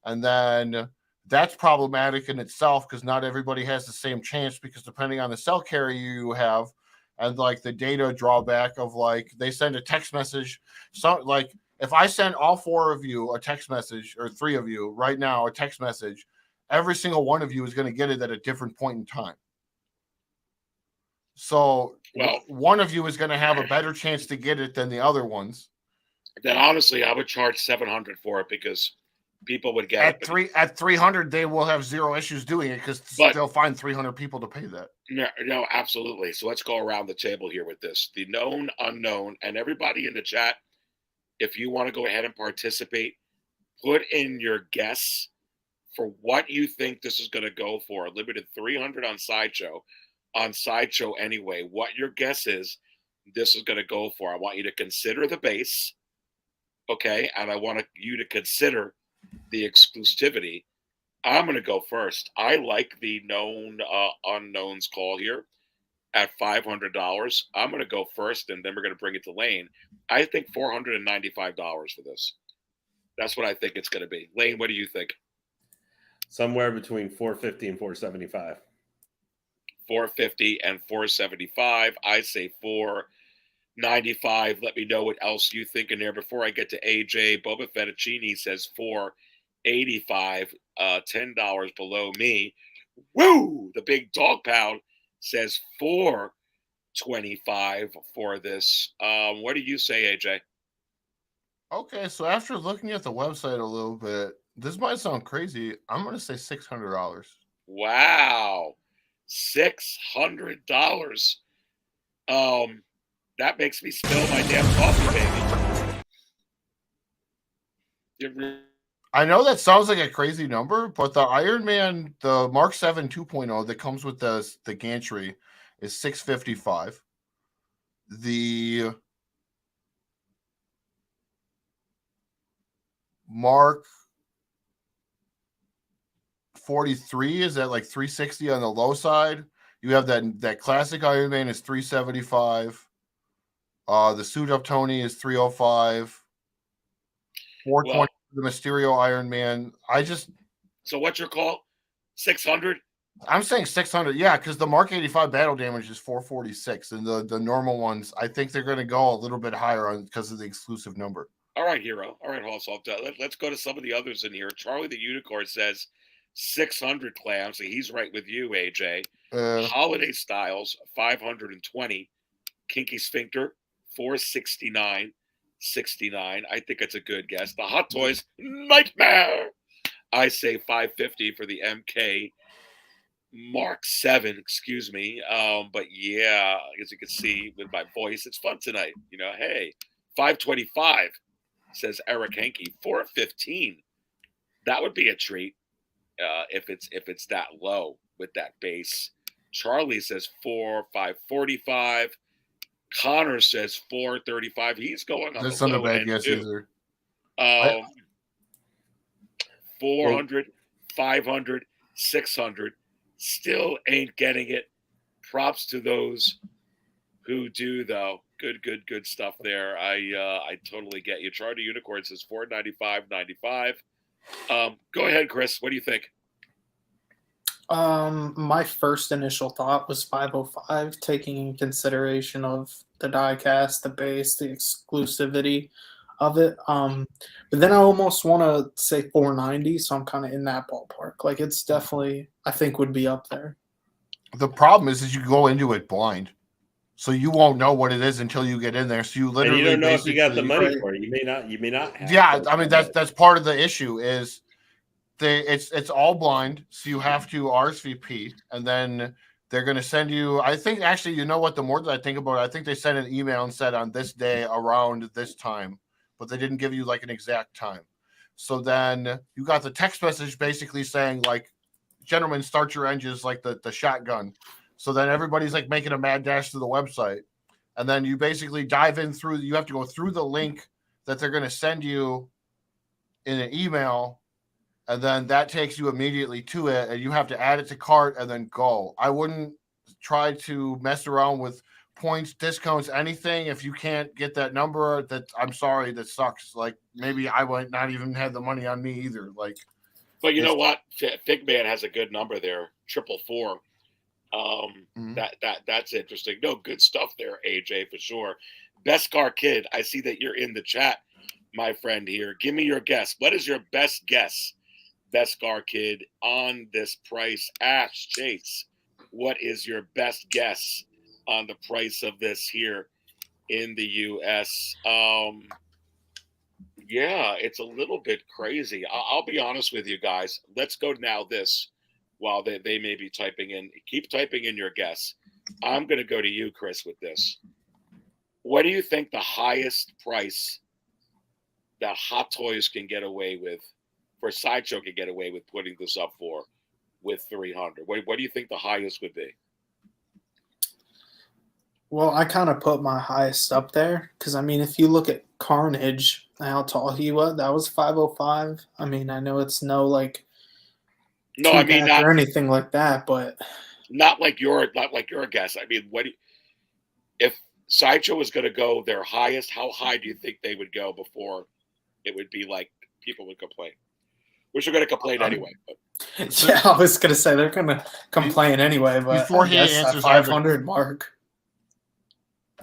and then that's problematic in itself because not everybody has the same chance because depending on the cell carrier you have, and like the data drawback of like they send a text message, so like. If I send all 4 of you a text message, or 3 of you right now a text message, every single one of you is going to get it at a different point in time. So one of you is going to have a better chance to get it than the other ones.
Then honestly, I would charge $700 for it because people would get
it. At $300, they will have zero issues doing it because they'll find 300 people to pay that.
No, absolutely. So let's go around the table here with this. The known, unknown, and everybody in the chat. If you want to go ahead and participate, put in your guess for what you think this is going to go for. Limited 300 on Sideshow. On Sideshow anyway, what your guess is this is going to go for. I want you to consider the base, okay? And I want you to consider the exclusivity. I'm going to go first. I like the known unknowns call here. At $500, I'm going to go first, and then we're going to bring it to Lane. I think $495 for this. That's what I think it's going to be. Lane, what do you think?
Somewhere between $450 and $475.
$450 and $475. I say $495. Let me know what else you think in there. Before I get to AJ, Boba Fettuccine says $485, $10 below me. Woo! The big dog pound says $425 for this. What do you say, AJ?
Okay, so after looking at the website a little bit, this might sound crazy. I'm going to say $600.
Wow, $600. That makes me spill my damn coffee, baby.
I know that sounds like a crazy number, but the Iron Man, the Mark 7 2.0 that comes with the gantry is $655. The Mark 43 is at like $360 on the low side. You have that classic Iron Man is $375. The suit up Tony is $305. $420. The Mysterio Iron Man.
So what's your call? 600?
I'm saying 600. Yeah, because the Mark 85 battle damage is 446, and the normal ones, I think they're going to go a little bit higher on because of the exclusive number.
All right, Hero. All right, Hoth. Let's go to some of the others in here. Charlie the Unicorn says 600 clams. So he's right with you, AJ. Holiday Styles 520. Kinky Sphincter 469. 69. I think it's a good guess. The Hot Toys Nightmare. I say 550 for the MK Mark 7, excuse me. But yeah, as you can see with my voice, it's fun tonight. You know, hey, 525 says Eric Hankey. 415. That would be a treat if it's that low with that base. Charlie says 545. Connor says 435. He's going on
That's
the
not
low
a bad
end
guess
too.
either.
400, 500, 600. Still ain't getting it. Props to those who do, though. Good stuff there. I totally get you. Charlie Unicorn says $495.95. Go ahead, Chris. What do you think?
My first initial thought was 505, taking in consideration of the diecast, the base, the exclusivity of it. But then I almost want to say 490, so I'm kind of in that ballpark. Like it's definitely, I think, would be up there.
The problem is you go into it blind, so you won't know what it is until you get in there. So you literally
and you don't know if you got the money for it. You may not.
Have I mean that's part of the issue is. It's all blind, so you have to RSVP, and then they're going to send you. I think actually, you know what? The more that I think about it, I think they sent an email and said on this day around this time, but they didn't give you like an exact time. So then you got the text message basically saying like, "Gentlemen, start your engines," like the shotgun. So then everybody's like making a mad dash to the website, and then you basically dive in through. You have to go through the link that they're going to send you in an email. and then that takes you immediately to it, and you have to add it to cart and then go. I wouldn't try to mess around with points, discounts, anything. If you can't get that number, that I'm sorry, that sucks. Like maybe I might not even have the money on me either. Like,
but you know what? Figman has a good number there, 444. That's interesting. No, good stuff there, AJ, for sure. Beskar Kid, I see that you're in the chat, my friend here. Give me your guess. What is your best guess, Beskar Kid, on this price? Ash Chase, what is your best guess on the price of this here in the U.S.? Yeah, it's a little bit crazy. I'll be honest with you guys. Let's go now this while they may be typing in. Keep typing in your guess. I'm going to go to you, Chris, with this. What do you think the highest price that Hot Toys can get away with, for Sideshow can get away with putting this up for, with 300? What do you think the highest would be?
Well, I kind of put my highest up there because, I mean, if you look at Carnage, how tall he was, that was 505. I mean, I know it's no like
no, I mean not
or anything like that, but
not like your guess. I mean, if Sideshow was going to go their highest, how high do you think they would go before it would be like people would complain? Which are going to complain anyway. But.
Yeah, I was going to say they're going to complain anyway, but
before he answers
500 mark.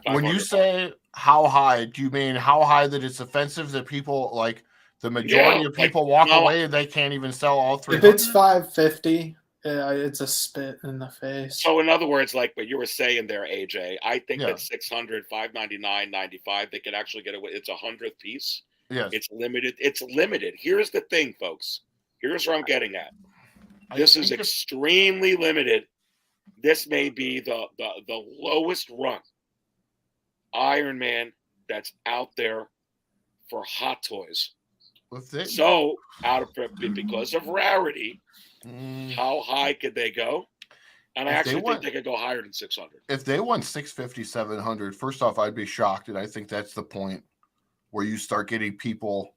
When you say how high, do you mean how high that it's offensive that people like the majority of people walk away and they can't even sell all 300?
If it's 550, it's a spit in the face.
So in other words, like what you were saying there, AJ, I think that 600, 599, 95, they could actually get away. It's a 100th piece.
Yes.
It's limited. It's limited. Here's the thing, folks. Here's where I'm getting at. This is extremely limited. This may be the lowest run Iron Man that's out there for Hot Toys. So out of because of rarity, how high could they go? And I actually think they could go higher than 600.
If they won 650, 700, first off, I'd be shocked, and I think that's the point where you start getting people,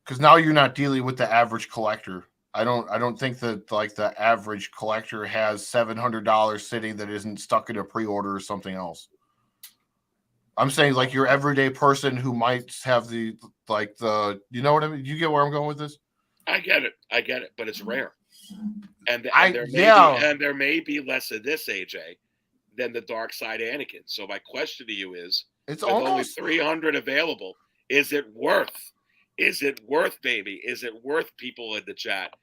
because now you're not dealing with the average collector. I don't think that like the average collector has $700 sitting that isn't stuck in a pre-order or something else. I'm saying like your everyday person who might have the you know what I mean? You get where I'm going with this?
I get it, but it's rare. And there may be less of this, AJ, than the Dark Side Anakin. So my question to you is,
it's
with only 300 available, is it worth, baby? Is it worth people in the chat?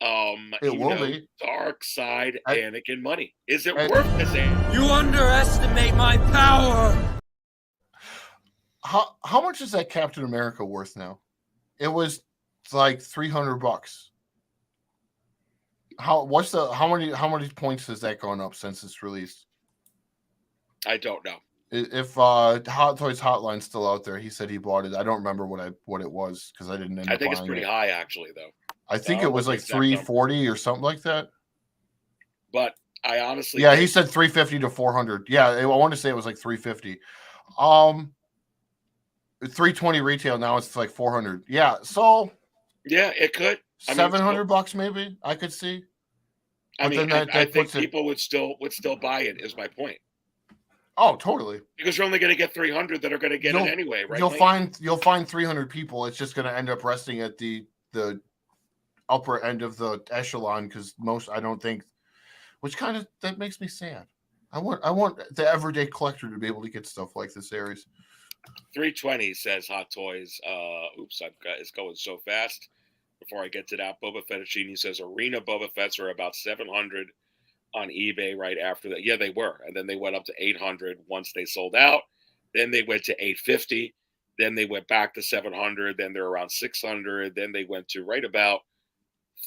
It will be.
Dark Side Anakin money. Is it worth this?
You underestimate my power.
How much is that Captain America worth now? It was like $300. How many points has that gone up since it's released?
I don't know.
If Hot Toys Hotline's still out there, he said he bought it. I don't remember what it was because I didn't end up.
I think it's pretty high actually, though.
I think it was like 340 or something like that.
But I honestly,
he said 350 to 400. Yeah, I want to say it was like 350. 320 retail now. It's like 400. Yeah, so
it could.
$700 maybe. I could see.
I think people would still buy it. Is my point.
Oh, totally.
Because you're only going to get 300 that are going to get it anyway, right?
You'll find 300 people. It's just going to end up resting at the upper end of the echelon because most, I don't think, which kind of that makes me sad. I want the everyday collector to be able to get stuff like this, Aries.
320 says Hot Toys. It's going so fast. Before I get to that, Boba Fettuccine says Arena Boba Fett's are about 700 on eBay right after that. Yeah, they were. And then they went up to 800 once they sold out. Then they went to 850. Then they went back to 700. Then they're around 600. Then they went to right about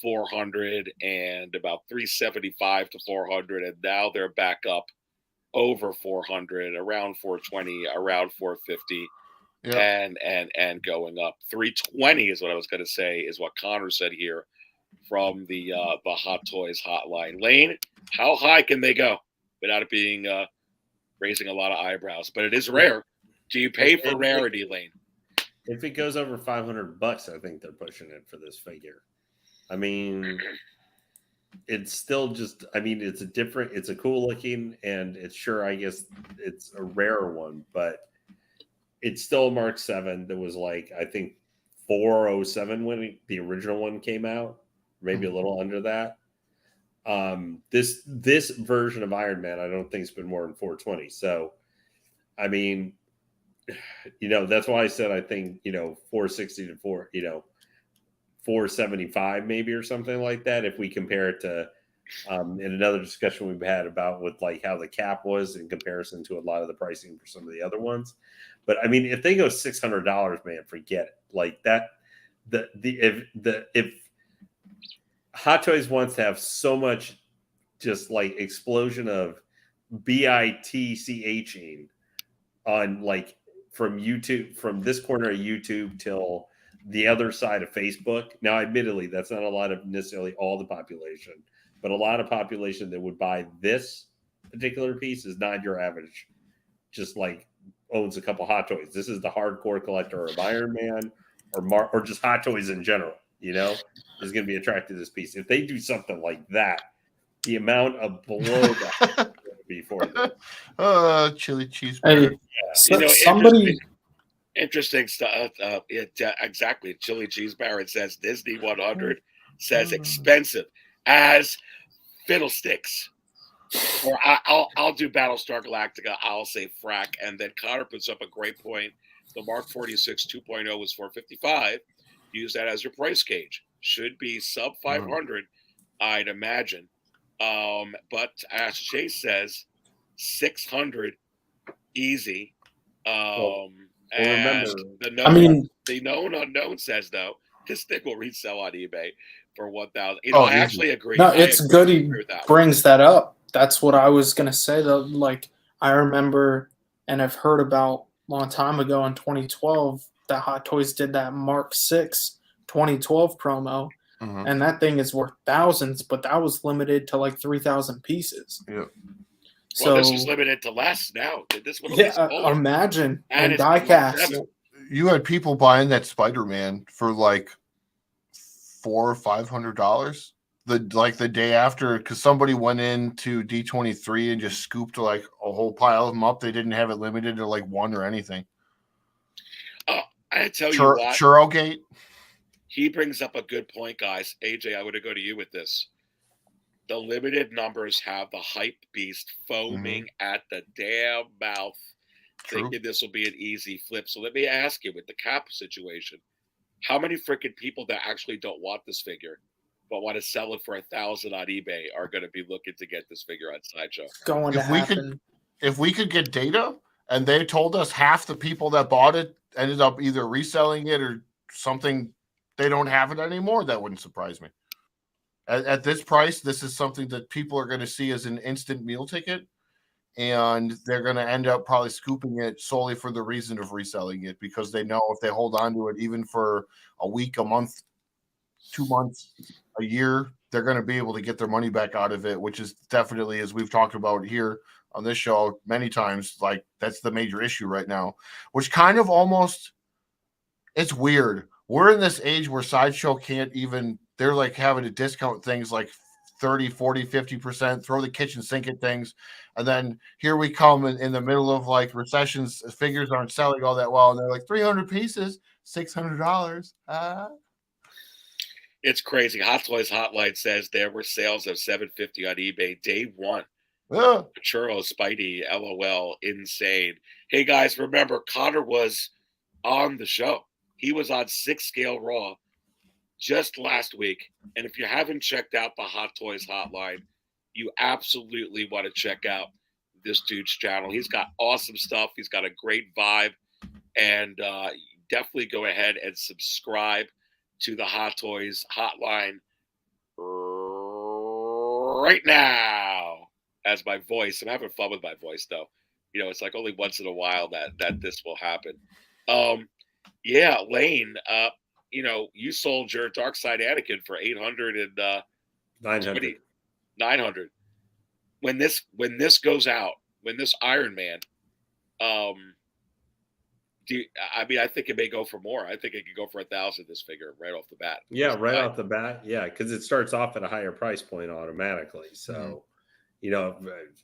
400 and about 375 to 400. And now they're back up over 400, around 420, around 450. And going up. 320 is what I was going to say, is what Connor said here from the Hot Toys Hotline. Lane, how high can they go without it being raising a lot of eyebrows? But it is rare. Do you pay for rarity, Lane?
If it goes over $500, I think they're pushing it for this figure. I mean, it's still just. I mean, it's a cool looking, and it's sure. I guess it's a rarer one, but it's still a Mark 7 that was like I think 407 when the original one came out, maybe a little under that. This version of Iron Man, I don't think it's been more than 420. So, I mean, that's why I said I think 460 to 475 maybe or something like that. If we compare it to in another discussion we've had about with like how the cap was in comparison to a lot of the pricing for some of the other ones. But I mean, if they go $600, man, forget it. Like that. If Hot Toys wants to have so much just like explosion of bitching on like from YouTube, from this corner of YouTube till the other side of Facebook. Now, admittedly, that's not a lot of necessarily all the population, but a lot of population that would buy this particular piece is not your average, just like owns a couple Hot Toys. This is the hardcore collector of Iron Man or just Hot Toys in general, is going to be attracted to this piece. If they do something like that, the amount of blowback is going to be for them.
Chili cheeseburger.
Hey, somebody.
Interesting stuff. Exactly. Chili cheeseburger. It says Disney 100 says expensive as fiddlesticks. Or I'll do Battlestar Galactica. I'll say frack. And then Connor puts up a great point. The Mark 46 2.0 was $455. Use that as your price gauge. Should be sub 500, I'd imagine. But as Chase says, 600 easy. And the known unknown says though this thing will resell on eBay for 1,000. I actually agree.
No, it's good he brings that up. That's what I was gonna say though. Like I remember and I've heard about a long time ago in 2012 that Hot Toys did that Mark 6 2012 promo, and that thing is worth thousands, but that was limited to like 3,000 pieces.
Yeah.
So this is limited to less now. This one
imagine and diecast.
You had people buying that Spider-Man for like $400 or $500 the day after because somebody went into D23 and just scooped like a whole pile of them up. They didn't have it limited to like one or anything.
I tell you what,
Churrogate.
He brings up a good point, guys. AJ, I want to go to you with this. The limited numbers have the hype beast foaming at the damn mouth, thinking this will be an easy flip. So let me ask you, with the cap situation, how many freaking people that actually don't want this figure but want to sell it for 1,000 on eBay are going to be looking to get this figure on Sideshow?
If we could get data and they told us half the people that bought it ended up either reselling it or something, they don't have it anymore, that wouldn't surprise me. At this price, this is something that people are going to see as an instant meal ticket, and they're going to end up probably scooping it solely for the reason of reselling it because they know if they hold on to it even for a week, a month, 2 months, a year, they're going to be able to get their money back out of it, which is definitely, as we've talked about here on this show many times, like that's the major issue right now, which kind of almost, it's weird. We're in this age where Sideshow can't even, they're like having to discount things like 30, 40, 50%, throw the kitchen sink at things. And then here we come in the middle of like recessions, figures aren't selling all that well. And they're like 300 pieces, $600.
It's crazy. Hot Toys Hotline says there were sales of $750 on eBay day one. Churro, Spidey, LOL, insane. Hey guys, remember Connor was on the show. He was on Six Scale Raw just last week. And if you haven't checked out the Hot Toys Hotline, you absolutely want to check out this dude's channel. He's got awesome stuff. He's got a great vibe. And definitely go ahead and subscribe to the Hot Toys Hotline right now. As my voice, I'm having fun with my voice, though. It's like only once in a while that this will happen. Yeah, Lane, you sold your Dark Side Anakin for 800 and 900. When this goes out, when this Iron Man I mean, I think it may go for more. I think it could go for 1,000. This figure right off the bat.
Yeah, right off the bat. Yeah, because it starts off at a higher price point automatically. So, you know,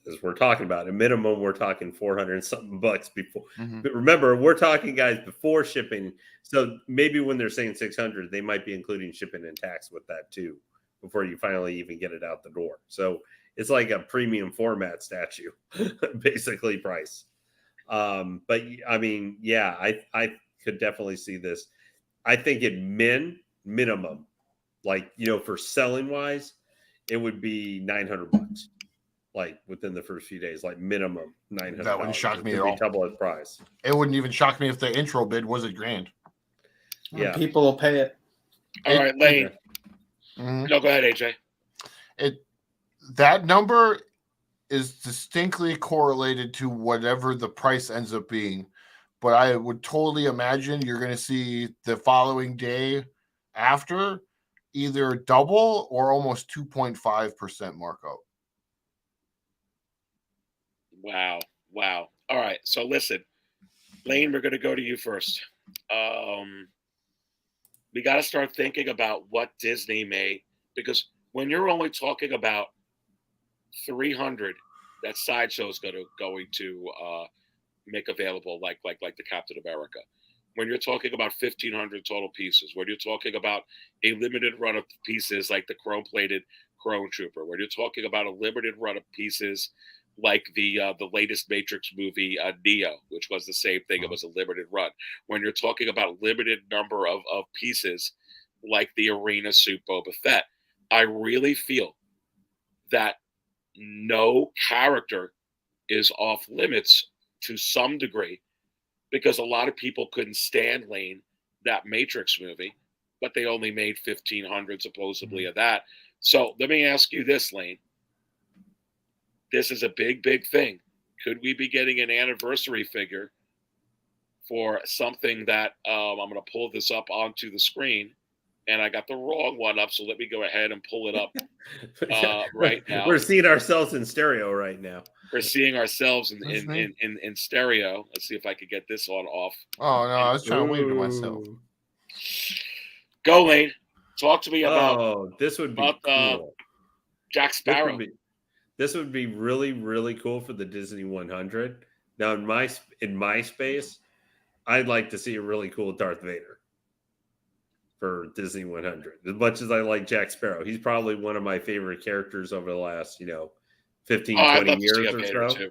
as we're talking about, a minimum, we're talking 400 and something bucks before. But remember, we're talking, guys, before shipping. So maybe when they're saying 600, they might be including shipping and tax with that too, before you finally even get it out the door. So it's like a premium format statue, basically price. But I mean, yeah, I could definitely see this. I think at minimum, like, you know, for selling wise, it would be 900 bucks, like within the first few days, like minimum 900.
That wouldn't shock me at all.
Double its price.
It wouldn't even shock me if the intro bid was $1,000.
Yeah,
people will pay it.
All right, Lane. No, go ahead, AJ.
That number is distinctly correlated to whatever the price ends up being. But I would totally imagine you're going to see the following day after either double or almost 2.5% markup.
Wow. All right. So listen, Lane, we're going to go to you first. We got to start thinking about what Disney may, because when you're only talking about 300 that Sideshow is going to make available, like the Captain America. When you're talking about 1,500 total pieces, when you're talking about a limited run of pieces like the chrome-plated Chrome Trooper, when you're talking about a limited run of pieces like the latest Matrix movie, Neo, which was the same thing. It was a limited run. When you're talking about a limited number of pieces like the arena suit Boba Fett, I really feel that no character is off limits to some degree, because a lot of people couldn't stand, Lane, that Matrix movie, but they only made 1,500 supposedly of that. So let me ask you this, Lane. This is a big thing. Could we be getting an anniversary figure for something that I'm going to pull this up onto the screen, and I got the wrong one up, so let me go ahead and pull it up right now.
We're seeing ourselves in stereo right now.
We're seeing ourselves in stereo. Let's see if I could get this on off.
Oh, no, I was trying to wave to myself.
Go, Lane. Talk to me about.
Oh, this would be cool.
Jack Sparrow.
This would be really, really cool for the Disney 100. Now, in my space, I'd like to see a really cool Darth Vader for Disney 100. As much as I like Jack Sparrow, he's probably one of my favorite characters over the last, 15, 20 years or so.
Too.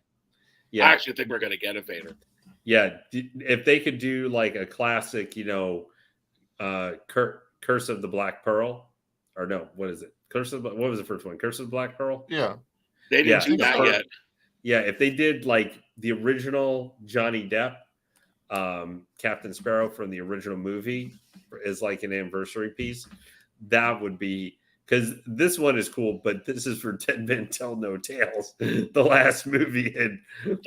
Yeah,
I actually think we're going to get a Vader.
Yeah, if they could do like a classic, Curse of the Black Pearl, or no, what is it? What was the first one? Curse of the Black Pearl?
Yeah.
They didn't do that yet.
Yeah, if they did like the original Johnny Depp, Captain Sparrow from the original movie is like an anniversary piece, that would be, because this one is cool, but this is for Dead Men Tell No Tales, the last movie, and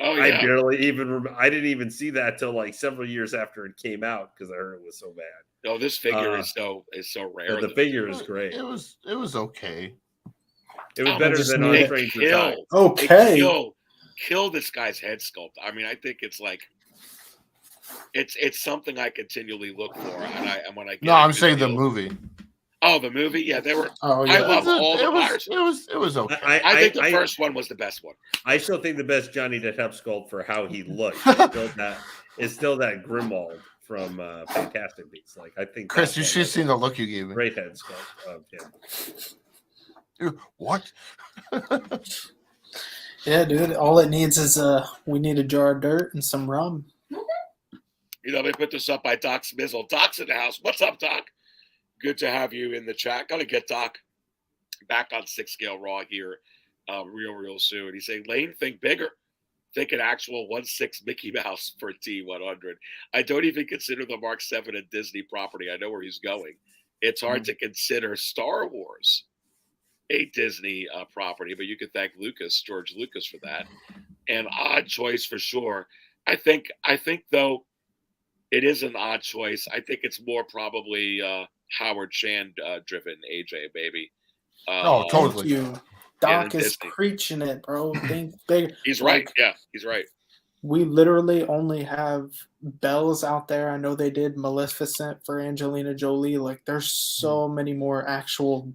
I barely even I didn't even see that till like several years after it came out because I heard it was so bad.
No, this figure is so rare.
The figure is great.
It was okay.
It was better than On Train to Time.
Okay.
Kill this guy's head sculpt. I mean, I think it's like it's something I continually look for, and when I get
I'm saying the movie.
Oh, the movie? Yeah, they were.
Oh, yeah.
I love all the parts.
It was okay.
I think the first one was the best one.
I still think the best Johnny Depp sculpt for how he looks is still that Grimwald from Fantastic Beasts. Like, I think
Chris, you should have seen the look you gave me.
Great head sculpt of him.
What?
Yeah, dude. All it needs is we need a jar of dirt and some rum.
They put this up by Doc Smizzle. Doc's in the house. What's up, Doc? Good to have you in the chat. Gotta get Doc back on 6 Scale Raw here real soon. He's saying, Lane, think bigger. Think an actual 1/6 Mickey Mouse for D100. I don't even consider the Mark 7 a Disney property. I know where he's going. It's hard to consider Star Wars a Disney property, but you can thank George Lucas for that. An odd choice for sure. I think though, it is an odd choice. I think it's more probably Howard Chan driven, AJ, baby.
Totally.
Thank you. Doc is preaching it, bro. Think bigger.
He's right. Yeah, he's right.
we literally only have Bells out there. I know they did Maleficent for Angelina Jolie. Like, there's so many more actual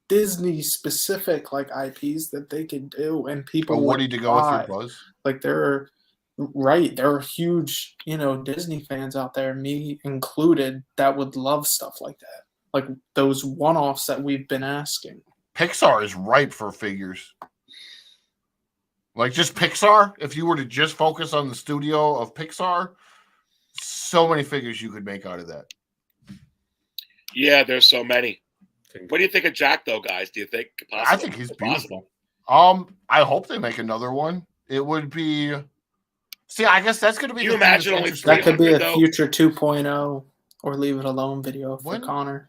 Disney specific like IPs that they could do, and people
Woody to go with your buzz.
Like, there are huge, Disney fans out there, me included, that would love stuff like that. Like those one-offs that we've been asking.
Pixar is ripe for figures. Like just Pixar, if you were to just focus on the studio of Pixar, so many figures you could make out of that.
Yeah, there's so many. What do you think of Jack, though, guys? Do you think possible?
I think he's beautiful. I hope they make another one. It would be. See, I guess that's going to be.
Can you imagine only
that could be a future 2.0 or leave it alone video for Connor.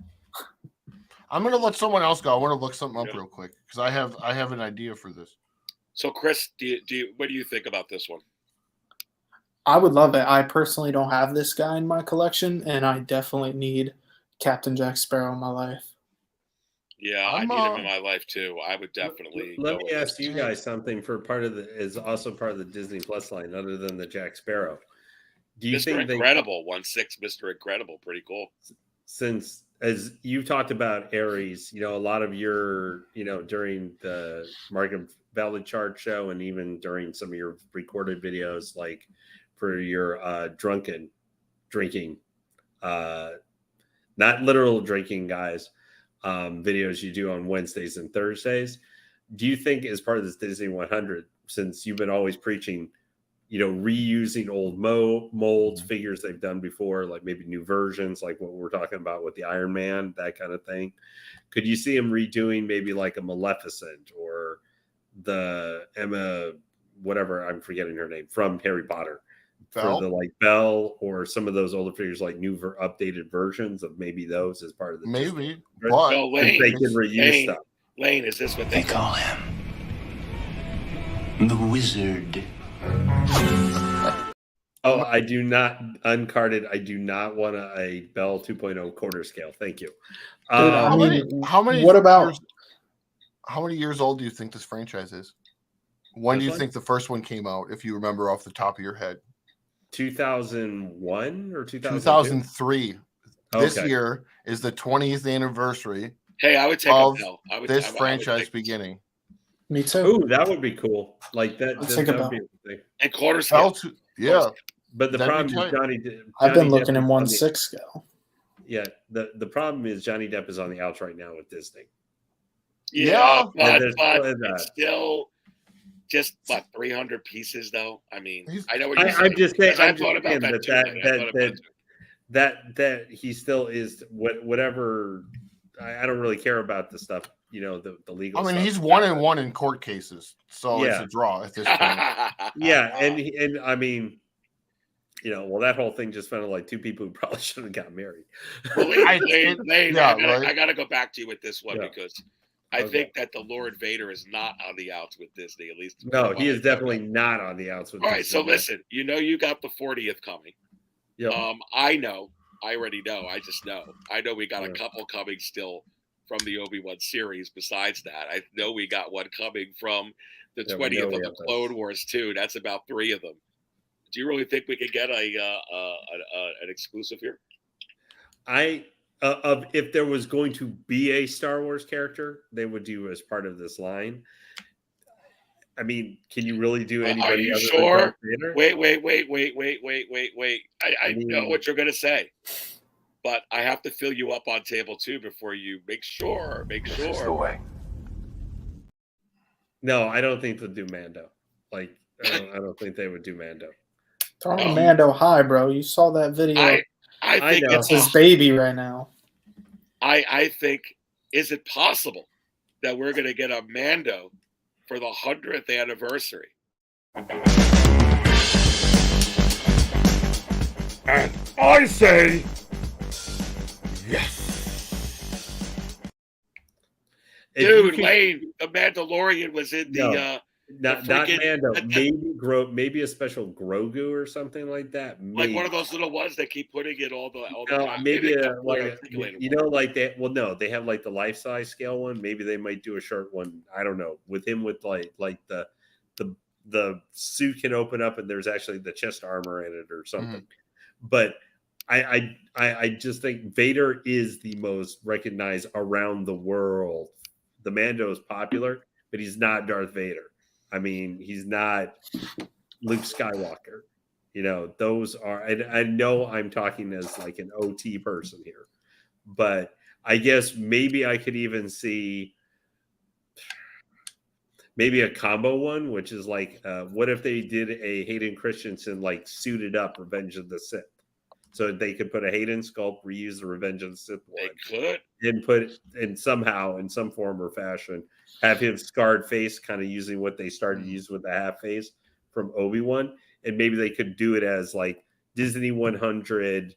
I'm going to let someone else go. I want to look something up real quick because I have an idea for this.
So, Chris, what do you think about this one?
I would love it. I personally don't have this guy in my collection, and I definitely need Captain Jack Sparrow in my life.
Yeah, I need him in my life too. I would definitely.
Let me ask you guys something. For is also part of the Disney Plus line, other than the Jack Sparrow. Do you think
Incredible 1/6 Mr. Incredible, pretty cool.
Since as you've talked about Aries, a lot of your, during the Market Valley Chart show, and even during some of your recorded videos, like for your drinking, not literal drinking, guys. Videos you do on Wednesdays and Thursdays. Do you think as part of this Disney 100, since you've been always preaching, reusing old molds, figures they've done before, like maybe new versions, like what we're talking about with the Iron Man, that kind of thing, could you see him redoing maybe like a Maleficent or the Emma, whatever, I'm forgetting her name, from Harry Potter? For the like Belle or some of those older figures, like new updated versions of maybe those as part of the
maybe.
But
Lane, they can reuse stuff.
Lane, is this what they
call him? The Wizard.
Oh, I do not uncarded. I do not want a Belle 2.0 quarter scale. Thank you.
How many?
What about?
How many years old do you think this franchise is? When do you think the first one came out? If you remember off the top of your head.
2001 or
2003. This year is the 20th anniversary.
Hey, I would take
of
this
franchise beginning.
Me too.
Ooh, that would be cool. Like that.
That
would be a
and quarter scale.
Yeah,
but the problem is Johnny.
I've been looking in 1/6 scale.
Yeah, the problem is Johnny Depp is on the outs right now with Disney.
Yeah, but it's still. Just 300 pieces, though. I mean, I know what you're saying.
I'm just saying.
I thought about that
that he still is whatever. I don't really care about the stuff, the legal.
I mean,
stuff.
he's 1-1 in court cases, so it's a draw at this point.
Yeah, and I mean, well, that whole thing just felt like two people who probably should have got married.
Well, Lane, I got to go back to you with this one because. I think that the Lord Vader is not on the outs with Disney, at least.
No, he is definitely not on the outs with Disney.
All right, so listen, you got the 40th coming.
Yeah.
I know. I already know. I just know. I know we got a couple coming still from the Obi-Wan series. Besides that, I know we got one coming from the 20th of the Clone Wars too. That's about 3 of them. Do you really think we could get an exclusive here?
If there was going to be a Star Wars character, they would do as part of this line. I mean, can you really do anybody?
Are you sure? Wait. I know what you're going to say, but I have to fill you up on table 2 before you make sure.
This is the way.
No, I don't think they'll do Mando. Like, I don't think they would do Mando.
Throwing Mando high, bro. You saw that video.
I think
it's his baby right now.
I think, is it possible that we're going to get a Mando for the 100th anniversary?
And I say, yes.
Dude, Lane, the Mandalorian was in the...
Not Mando. Maybe a special Grogu or something like that. Maybe.
Like one of those little ones that keep putting it all the.
Maybe like that. Well, no, they have like the life-size scale one. Maybe they might do a short one. I don't know. With him, with like the the suit can open up and there's actually the chest armor in it or something. But I just think Vader is the most recognized around the world. The Mando is popular, but he's not Darth Vader. I mean, he's not Luke Skywalker. You know, those are, and I know I'm talking as like an OT person here, but I guess maybe I could even see maybe a combo one, which is like, what if they did a Hayden Christensen like suited up Revenge of the Sith? So they could put a Hayden sculpt, reuse the Revenge of the Sith one,
they could,
and put and somehow in some form or fashion have his scarred face, kind of using what they started to use with the half face from Obi-Wan, and maybe they could do it as like Disney 100,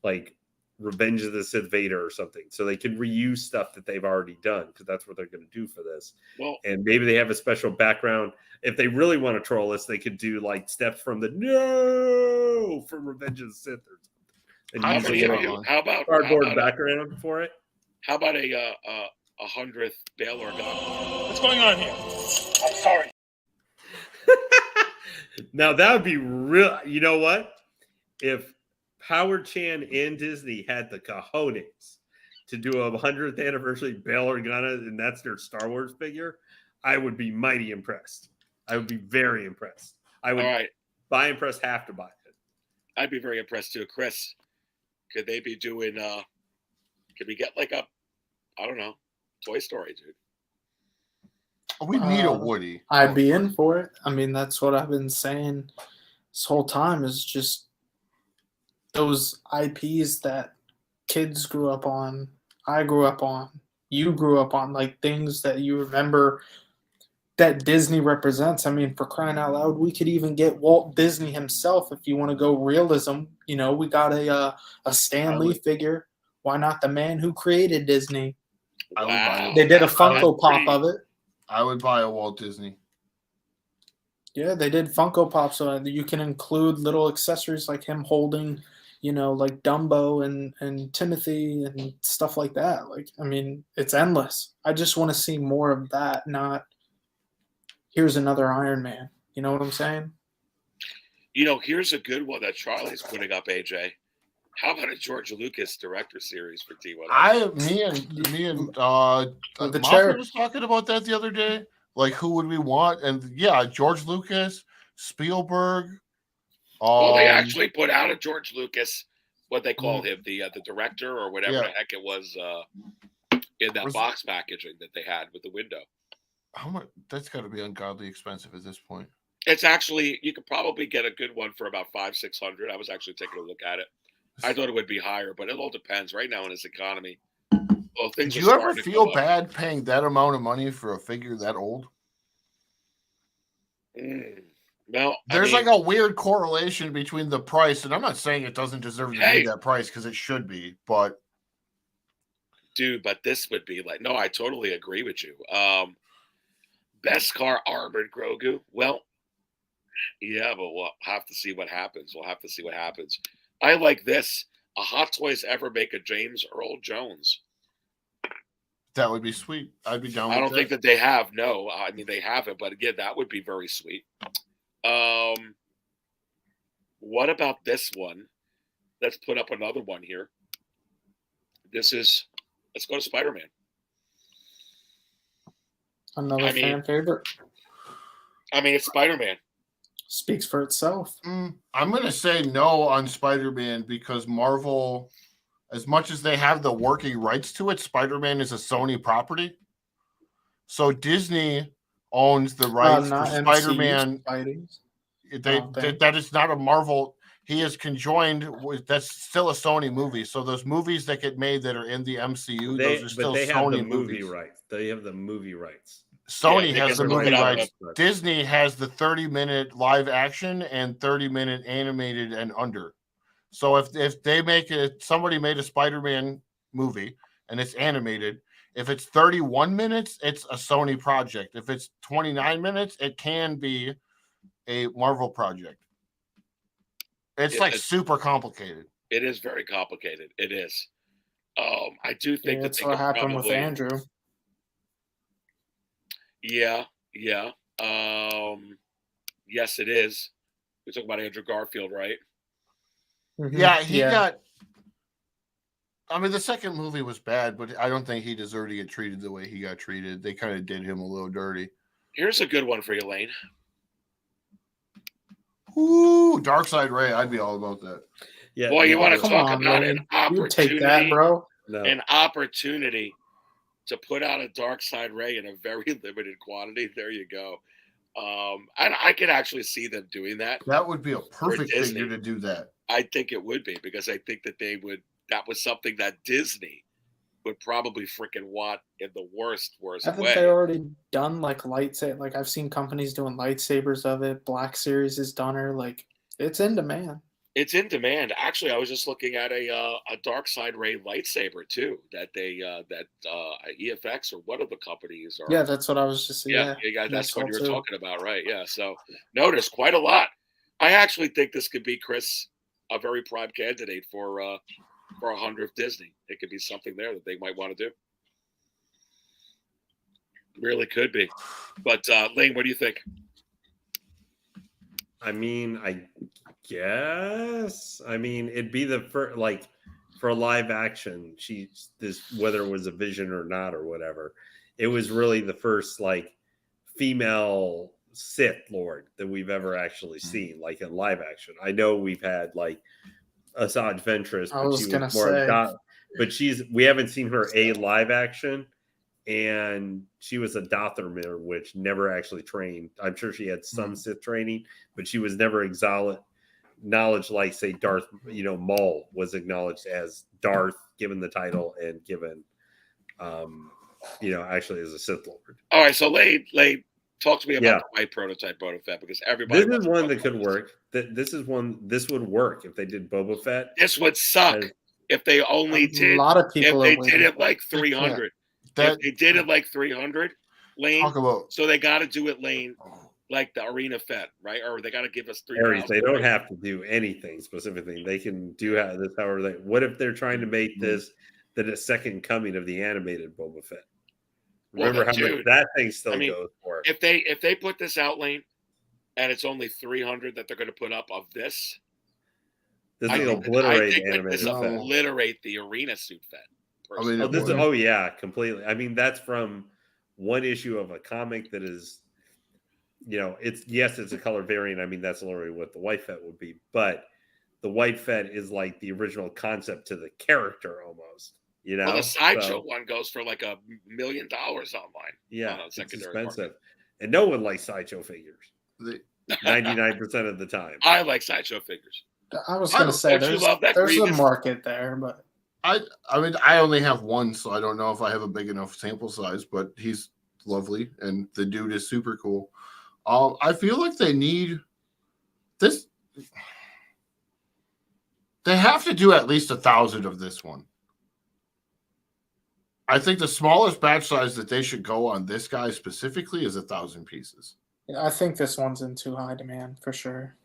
like Revenge of the Sith Vader or something. So they can reuse stuff that they've already done because that's what they're going to do for this.
Well,
and maybe they have a special background. If they really want to troll us, they could do like steps from the no from Revenge of the Sith or something. And
how about
cardboard background for it?
How about a 100th Bail Organa?
What's going on here? I'm sorry.
Now that would be real. You know what? If Howard Chan and Disney had the cojones to do a 100th anniversary Bail Organa, and that's their Star Wars figure, I would be mighty impressed. I would be very impressed. I would buy impressed, have to buy it.
I'd be very impressed too. Chris, could they be doing could we get like a, I don't know, Toy Story, dude?
We need a Woody.
I'd be in for it. I mean, that's what I've been saying this whole time, is just those IPs that kids grew up on, I grew up on, you grew up on, like things that you remember that Disney represents. I mean, for crying out loud, we could even get Walt Disney himself if you want to go realism. You know, we got a Stan Lee figure. Why not the man who created Disney?
Wow.
They did a Funko Pop of it.
I would buy a Walt Disney.
Yeah, they did Funko Pop, so you can include little accessories like him holding, you know, like Dumbo and Timothy and stuff like that. Like, I mean, it's endless. I just want to see more of that, not here's another Iron Man. You know what I'm saying?
You know, here's a good one that Charlie's putting up, AJ. How about a George Lucas director series for D100?
Me and Mafia was talking about that the other day. Like, who would we want? And yeah, George Lucas, Spielberg.
Well, they actually put out a George Lucas, what they called him, the director or whatever the heck it was, in that box packaging that they had with the window.
How much? That's got to be ungodly expensive at this point.
It's actually, you could probably get a good one for about $500-600. I was actually taking a look at it. I thought it would be higher, but it all depends. Right now in this economy, well, things.
Do you ever feel bad paying that amount of money for a figure that old?
Well,
there's like a weird correlation between the price, and I'm not saying it doesn't deserve to be that price because it should be, but
dude, but this would be like, no, I totally agree with you. Beskar Armored Grogu. Well, yeah, but we'll have to see what happens. I like this. A Hot Toys ever make a James Earl Jones?
That would be sweet. I'd be down with that.
I don't think that they have. No, I mean, they haven't, but again, that would be very sweet. What about this one? Let's put up another one here. Let's go to Spider-Man.
Another fan favorite.
I mean, it's Spider-Man.
Speaks for itself.
I'm going to say no on Spider-Man because Marvel, as much as they have the working rights to it, Spider-Man is a Sony property. So Disney owns the rights for Spider-Man. That is not a Marvel. He is conjoined with, that's still a Sony movie. So those movies that get made that are in the MCU, those are still Sony movies.
Rights. They have the movie rights.
Sony has the movie rights. Disney has the 30-minute live action and 30-minute animated and under. So if they make it, somebody made a Spider-Man movie and it's animated. If it's 31 minutes, it's a Sony project. If it's 29 minutes, it can be a Marvel project. It's super complicated.
It is very complicated. It is. I do think
that's what happened with Andrew.
Yeah. Yes, it is. We're talking about Andrew Garfield, right?
Mm-hmm.
Yeah, he got. I mean, the second movie was bad, but I don't think he deserved to get treated the way he got treated. They kind of did him a little dirty.
Here's a good one for you, Lane.
Ooh, Darkseid Ray. I'd be all about that.
Yeah.
Boy, you want to talk about
Lane.
an opportunity?
You take that, bro.
No.
An opportunity to put out a Darkseid Ray in a very limited quantity. There you go. And I could actually see them doing that.
That would be a perfect figure to do that.
I think it would be, because I think that they would. That was something that Disney would probably freaking want in the worst
Haven't
way.
they already done like lightsaber? Like I've seen companies doing lightsabers of it. Black Series has done her. Like it's in demand.
It's in demand. Actually, I was just looking at a Darkseid Ray lightsaber too. That they EFX or one of the companies. Or,
Yeah, that's what I was just saying.
Yeah, that's what you were talking about, right? Yeah. So notice quite a lot. I actually think this could be, Chris, a very prime candidate for 100th Disney. It could be something there that they might want to do. Really could be. But Lane, what do you think?
I mean, I guess. I mean, it'd be the first, like, for live action. Whether it was a vision or not or whatever, it was really the first like female Sith Lord that we've ever actually seen, like in live action. I know we've had like Asajj Ventress, but we haven't seen her live action, and she was a Dathomir, which never actually trained. I'm sure she had some Sith training, but she was never acknowledged like, say, Darth, Maul was acknowledged as Darth, given the title and given, actually as a Sith Lord.
All right, so Lane, talk to me about the white prototype Boba Fett, because everybody.
This is one that could work. This would work if they did Boba Fett.
This would suck if they only did.
A lot of people.
If they did it like 300. If they did it like 300, Lane. So they got to do it, Lane, like the Arena Fett, right? Or they got to give us 3,000.
They don't have to do anything specifically. They can do this however they. What if they're trying to make this the second coming of the animated Boba Fett? Remember how much that thing still goes for.
If they put this out, Lane, and it's only 300 that they're going to put up of this,
will obliterate animated
this
Fett.
Obliterate the Arena suit Fett.
Completely. I mean, that's from one issue of a comic that is, it's a color variant. I mean, that's literally what the white Fett would be, but the white Fett is like the original concept to the character almost.
Well, the sideshow one goes for like $1 million online.
Yeah, it's expensive, market. And no one likes sideshow figures. 99% of the time,
I like sideshow figures.
I was going to say there's a market there, but
I mean, I only have one, so I don't know if I have a big enough sample size. But he's lovely, and the dude is super cool. I feel like they need this. They have to do at least 1,000 of this one. I think the smallest batch size that they should go on this guy specifically is 1,000 pieces.
Yeah, I think this one's in too high demand for sure.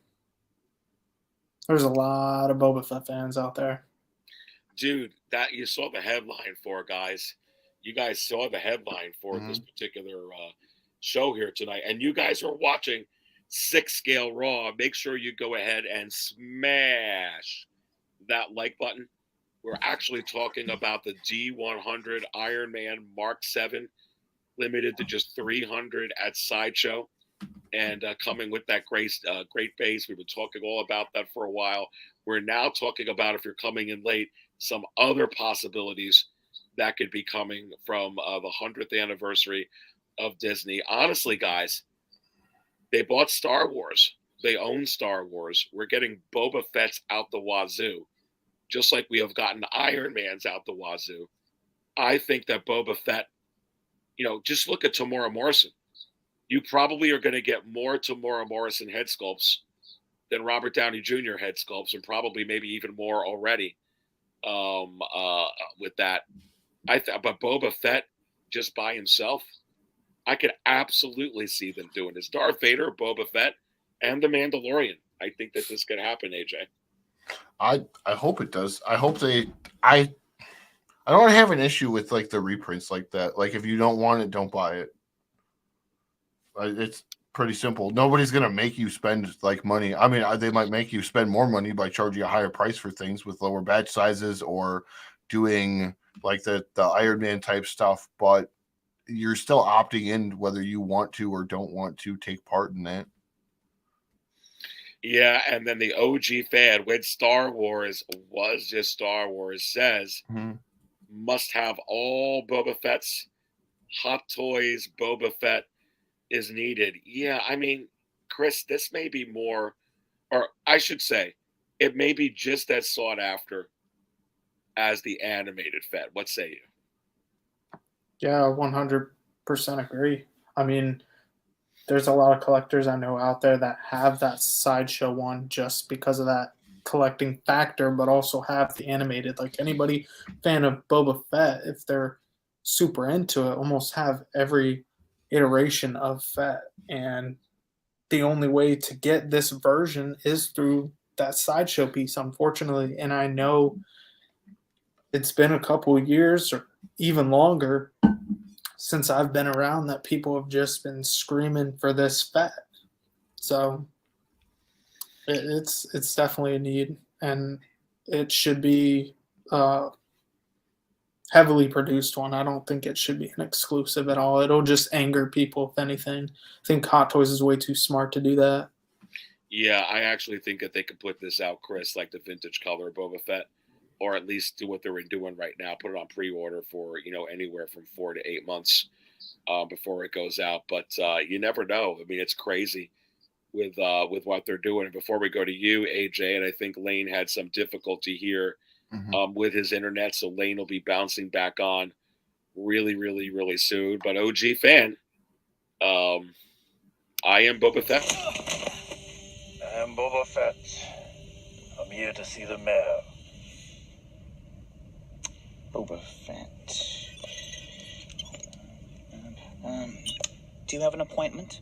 There's a lot of Boba Fett fans out there.
Dude, that you saw the headline for, guys. You guys saw the headline for this particular show here tonight. And you guys are watching Six Scale Raw. Make sure you go ahead and smash that like button. We're actually talking about the D100 Iron Man Mark 7, limited to just 300 at Sideshow, and coming with that great base. We've been talking all about that for a while. We're now talking about, if you're coming in late, some other possibilities that could be coming from the 100th anniversary of Disney. Honestly, guys, they bought Star Wars. They own Star Wars. We're getting Boba Fett's out the wazoo, just like we have gotten Iron Man's out the wazoo. I think that Boba Fett, just look at Tamora Morrison. You probably are going to get more Tamora Morrison head sculpts than Robert Downey Jr. head sculpts, and probably maybe even more already with that. But Boba Fett, just by himself, I could absolutely see them doing this. Darth Vader, Boba Fett, and the Mandalorian. I think that this could happen, AJ.
I hope it does. I hope I don't have an issue with like the reprints like that. Like if you don't want it, don't buy it. pretty simple. Nobody's gonna make you spend like money. I mean, they might make you spend more money by charging a higher price for things with lower batch sizes or doing like the Iron Man type stuff, but you're still opting in whether you want to or don't want to take part in that.
Yeah, and then the OG fan, when Star Wars was just Star Wars, says must have all Boba Fett's. Hot Toys Boba Fett is needed. Yeah, I mean, Chris, this may be more, or I should say, it may be just as sought after as the animated Fett. What say you?
Yeah, 100% agree. I mean, there's a lot of collectors I know out there that have that sideshow one just because of that collecting factor, but also have the animated. Like anybody fan of Boba Fett, if they're super into it, almost have every iteration of Fett. And the only way to get this version is through that sideshow piece, unfortunately. And I know it's been a couple of years or even longer since I've been around that people have just been screaming for this Fett. So it's definitely a need, and it should be heavily produced one. I don't think it should be an exclusive at all. It'll just anger people, if anything. I think Hot Toys is way too smart to do that.
Yeah, I actually think that they could put this out, Chris, like the vintage color Boba Fett, or at least do what they're doing right now. Put it on pre-order for, anywhere from 4 to 8 months before it goes out. But you never know. I mean, it's crazy with what they're doing. And before we go to you, AJ, and I think Lane had some difficulty here with his internet, so Lane will be bouncing back on really, really, really soon. But OG fan, I am Boba Fett.
I am Boba Fett. I'm here to see the mayor.
Boba Fett. Do you have an appointment?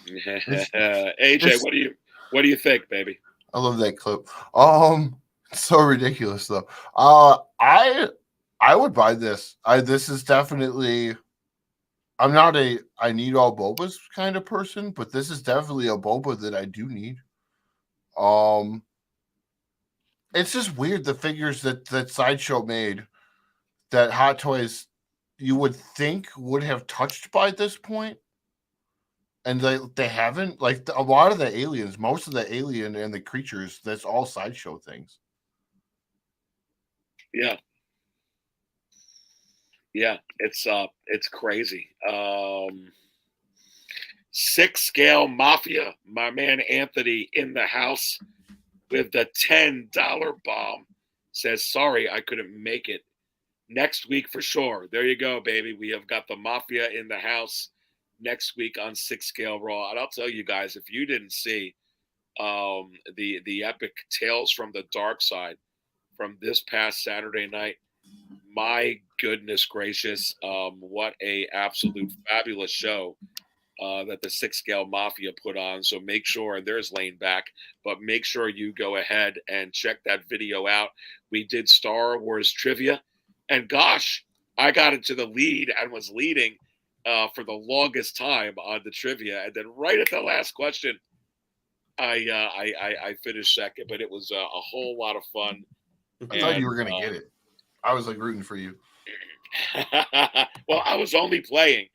AJ, what do you think, baby?
I love that clip. It's so ridiculous though. I would buy this. This is definitely. I'm not a I need all Bobas kind of person, but this is definitely a Boba that I do need. It's just weird the figures that Sideshow made that Hot Toys you would think would have touched by this point. And they haven't. Like a lot of the aliens, most of the alien and the creatures, that's all Sideshow things.
Yeah. Yeah, it's crazy. Six Scale Mafia, my man Anthony in the house with the $10 bomb says, sorry, I couldn't make it. Next week for sure. There you go, baby. We have got the Mafia in the house next week on Six Scale Raw. And I'll tell you guys, if you didn't see the epic Tales from the Dark Side from this past Saturday night, my goodness gracious, what a absolute fabulous show that the Six Scale Mafia put on. So make sure, and there's Lane back, but make sure you go ahead and check that video out. We did Star Wars trivia, and gosh, I got into the lead and was leading for the longest time on the trivia, and then right at the last question, I finished second, but it was a whole lot of fun.
I thought you were gonna get it. I was like rooting for you.
Well, I was only playing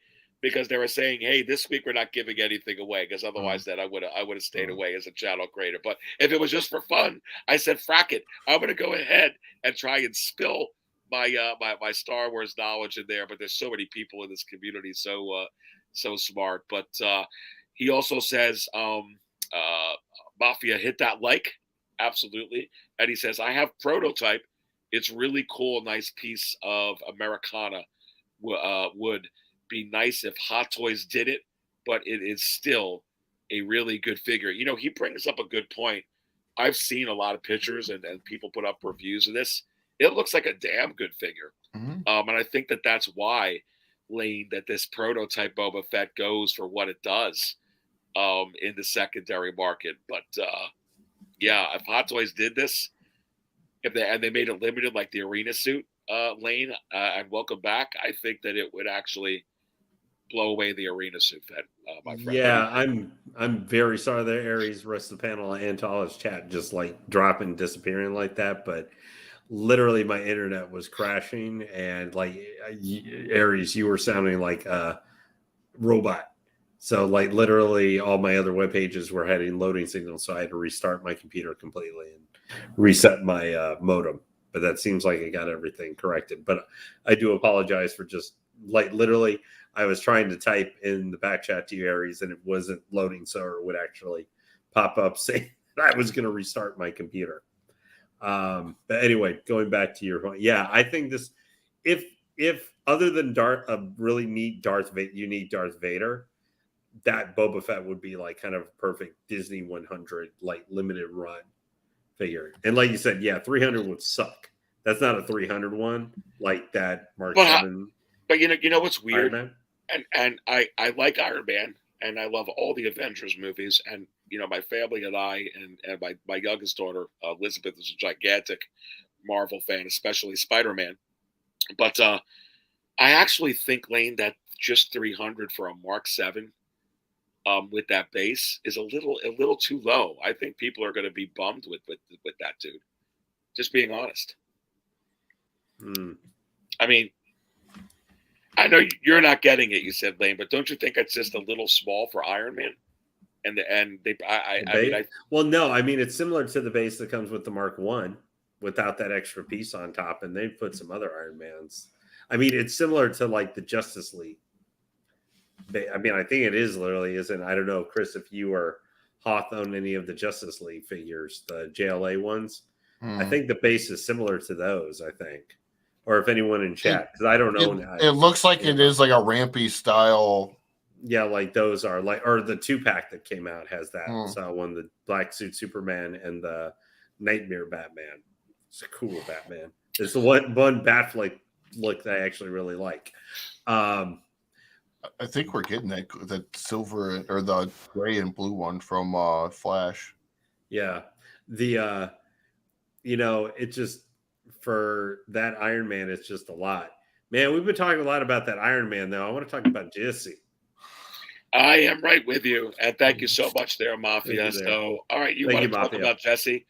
because they were saying, "Hey, this week we're not giving anything away," because otherwise, that I would have stayed away as a channel creator. But if it was just for fun, I said, "Frack it! I'm going to go ahead and try and spill my Star Wars knowledge in there." But there's so many people in this community, so smart. But he also says, "Mafia, hit that like, absolutely," and he says, "I have prototype. It's really cool, nice piece of Americana. Would be nice if Hot Toys did it, but it is still a really good figure." You know, he brings up a good point. I've seen a lot of pictures and people put up reviews of this. It looks like a damn good figure. And I think that's why, Lane, that this prototype Boba Fett goes for what it does in the secondary market. But yeah, if Hot Toys did this, if they made it limited like the arena suit, Lane, and welcome back, I think that it would actually blow away the arena suit then, my friend.
Yeah, I'm very sorry that Aries, rest of the panel, and to all his chat just like dropping and disappearing like that. But literally, my internet was crashing, and like Aries, you were sounding like a robot. So like literally, all my other web pages were having loading signals, so I had to restart my computer completely and reset my modem. But that seems like it got everything corrected. But I do apologize for just like literally. I was trying to type in the back chat to you, Aries, and it wasn't loading, so it would actually pop up saying I was going to restart my computer. But anyway, going back to your point, yeah, I think this, if other than a really neat unique Darth Vader, that Boba Fett would be like kind of perfect Disney 100 like limited run figure. And like you said, yeah, 300 would suck. That's not a 300 one like that Mark 7.
But you know what's weird? And I like Iron Man, and I love all the Avengers movies, and you know my family and I and my youngest daughter Elizabeth is a gigantic Marvel fan, especially Spider-Man. But I actually think, Lane, that just 300 for a Mark 7 with that base is a little too low. I think people are going to be bummed with that dude. Just being honest. I mean, I know you're not getting it, you said, Lane, but don't you think it's just a little small for Iron Man?
Well, no, I mean it's similar to the base that comes with the Mark 1 without that extra piece on top, and they've put some other Iron Mans. I mean, it's similar to like the Justice League. I mean, I think it is literally, isn't? I don't know, Chris, if you or Hoth own any of the Justice League figures, the JLA ones. I think the base is similar to those, I think. Or if anyone in chat, because I don't know.
It looks like it is like a rampy style.
Yeah, like those are like, or the 2-pack that came out has that. So one, the Black Suit Superman and the Nightmare Batman. It's a cool Batman. It's the one Batfleck look that I actually really like. I
think we're getting that silver or the gray and blue one from Flash.
Yeah, the you know, it just. For that Iron Man, it's just a lot. Man, we've been talking a lot about that Iron Man, though. I want to talk about Desy.
I am right with you. And thank you so much there, Mafia. So, all right, you want to talk about Desy?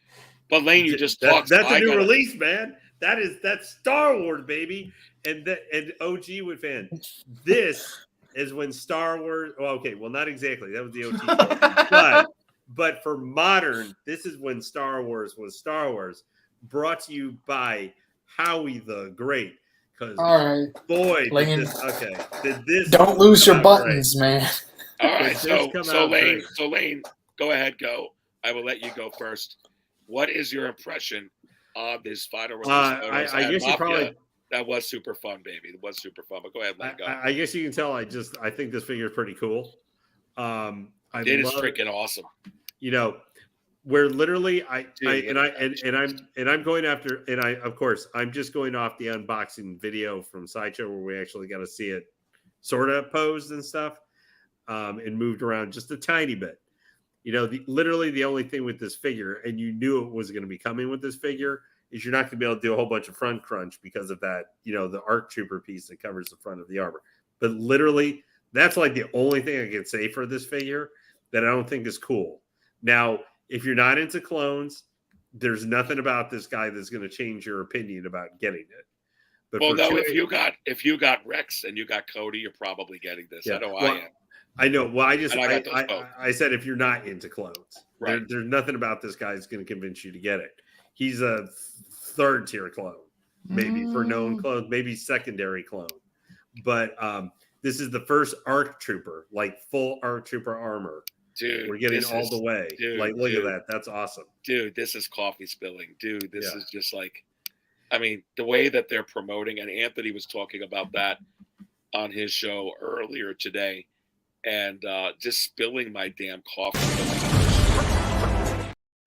But Lane, you just talked.
That's a new release, man. That's Star Wars, baby. And OG would fan. This is when Star Wars. Well, okay, well, not exactly. That was the OG. but for modern, this is when Star Wars was Star Wars. Brought to you by Howie the Great. Because boy, did this
don't lose your buttons, man.
All right, so Lane, go ahead, go. I will let you go first. What is your impression of this final release?
I guess you probably
that was super fun, baby. It was super fun. But go ahead, Lane. Go.
I guess you can tell. I think this figure is pretty cool.
It is freaking awesome.
You know. Where literally I'm going after, and of course I'm just going off the unboxing video from Sideshow where we actually got to see it sort of posed and stuff, and moved around just a tiny bit. You know, literally the only thing with this figure, and you knew it was going to be coming with this figure, is you're not going to be able to do a whole bunch of front crunch because of that, you know, the ARC Trooper piece that covers the front of the armor. But literally, that's like the only thing I can say for this figure that I don't think is cool. Now, if you're not into clones, there's nothing about this guy that's going to change your opinion about getting it. But
if you got Rex and you got Cody, you're probably getting this.
Yeah.
I know
I am. I know. Well, I said if you're not into clones,
right.
There's nothing about this guy that's going to convince you to get it. He's a third tier clone, maybe for known clones, maybe secondary clone. But this is the first ARC Trooper, like full ARC Trooper armor.
Dude,
we're getting all the way. Look at that. That's awesome.
Dude, this is coffee spilling. Dude, this is just like, I mean, the way that they're promoting, and Anthony was talking about that on his show earlier today, and just spilling my damn coffee.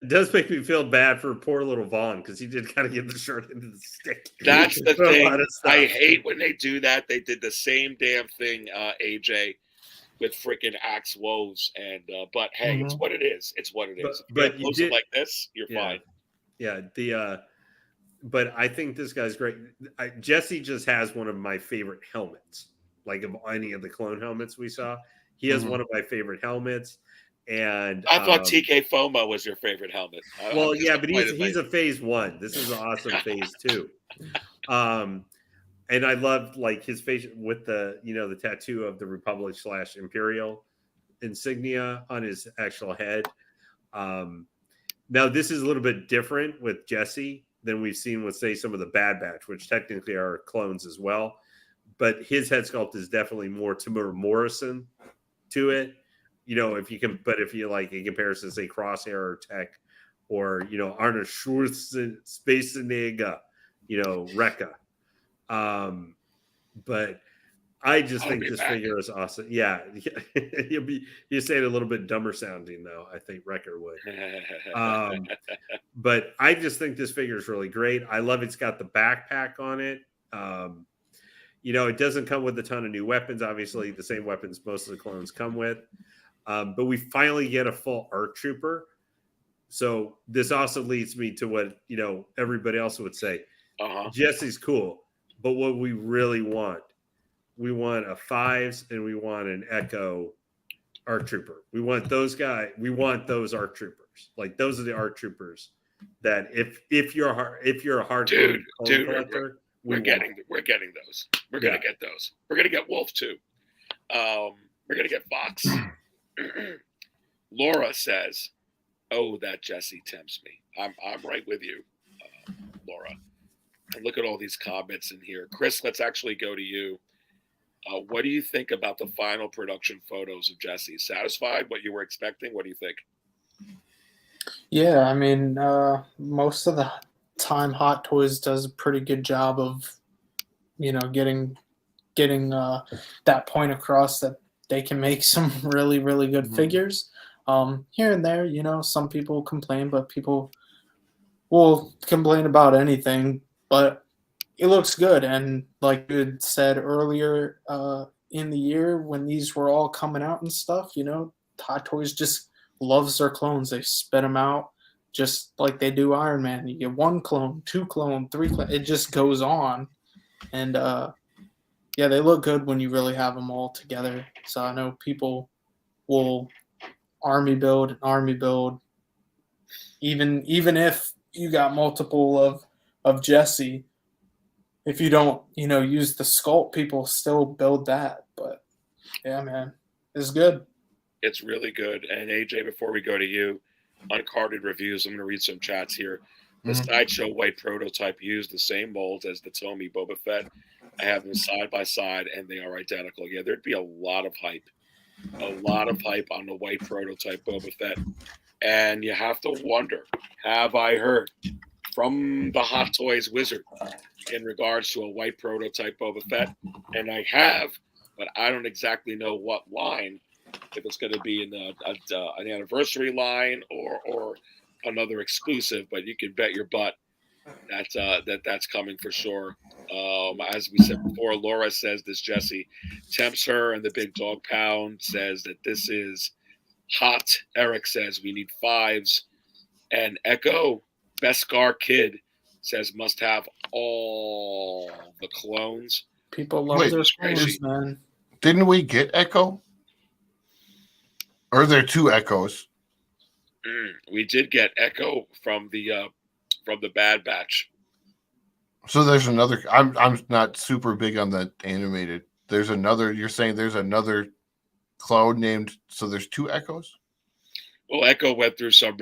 It does make me feel bad for poor little Vaughn because he did kind of get the shirt into the stick.
That's the thing. I hate when they do that. They did the same damn thing, AJ. With freaking axe woes but hey, it's what it is. It's what it is.
But you did
like this, you're fine.
Yeah, but I think this guy's great. Jesse just has one of my favorite helmets. like of any of the clone helmets we saw. He has one of my favorite helmets. And
I thought TK FOMO was your favorite helmet.
Well, yeah, but he's a phase 1. This is an awesome phase 2. And I loved like his face with the, the tattoo of the Republic / Imperial insignia on his actual head. Now this is a little bit different with Jesse than we've seen with, say, some of the Bad Batch, which technically are clones as well. But his head sculpt is definitely more Tamura Morrison to it. If you like in comparison, say Crosshair or Tech, or Arnold Schwarzenegger, Rekka. But I just think this figure is awesome. Yeah, you say it a little bit dumber sounding though. I think Wrecker would. But I just think this figure is really great. I love it's got the backpack on it. It doesn't come with a ton of new weapons. Obviously, the same weapons most of the clones come with. But we finally get a full ARC Trooper. So this also leads me to what everybody else would say. Jesse's cool, but what we really want. We want a 5s and we want an Echo ARC Trooper. We want those guys. We want those ARC Troopers. Like those are the ARC Troopers that if you're a hardcore collector,
we're getting those. We're gonna get those. We're gonna get Wolf too. We're gonna get Fox. Laura says, "Oh, that Jesse tempts me." I'm right with you, Laura. And look at all these comments in here. Chris, let's actually go to you. What do you think about the final production photos of Jesse? Satisfied? What you were expecting? What do you think?
Yeah, I mean, most of the time Hot Toys does a pretty good job of, getting that point across that they can make some really, really good figures. Here and there, some people complain, but people will complain about anything. But it looks good, and like you had said earlier in the year when these were all coming out and stuff, Hot Toys just loves their clones. They spit them out just like they do Iron Man. You get 1 clone, 2 clone, 3 clone. It just goes on, and yeah, they look good when you really have them all together. So I know people will army build, even if you got multiple of Jesse. If you don't, use the sculpt, people still build that. But yeah, man, it's good.
It's really good. And AJ, before we go to you, uncarded reviews, I'm going to read some chats here. The Sideshow White prototype used the same molds as the Tomy Boba Fett. I have them side by side, and they are identical. Yeah, there'd be a lot of hype on the white prototype Boba Fett. And you have to wonder, have I heard from the Hot Toys wizard in regards to a white prototype Boba Fett? And I have, but I don't exactly know what line, if it's going to be in an anniversary line or another exclusive, but you can bet your butt that's coming for sure. As we said before, Laura says this Jesse tempts her, and the Big Dog Pound says that this is hot. Eric says we need 5s, and Echo Beskar Kid says must have all the clones.
People love their clones, man.
Didn't we get Echo? Or are there 2 Echoes?
We did get Echo from the Bad Batch.
So there's another. I'm not super big on the animated. There's another. You're saying there's another clone named. So there's 2 Echoes.
Well, Echo went through some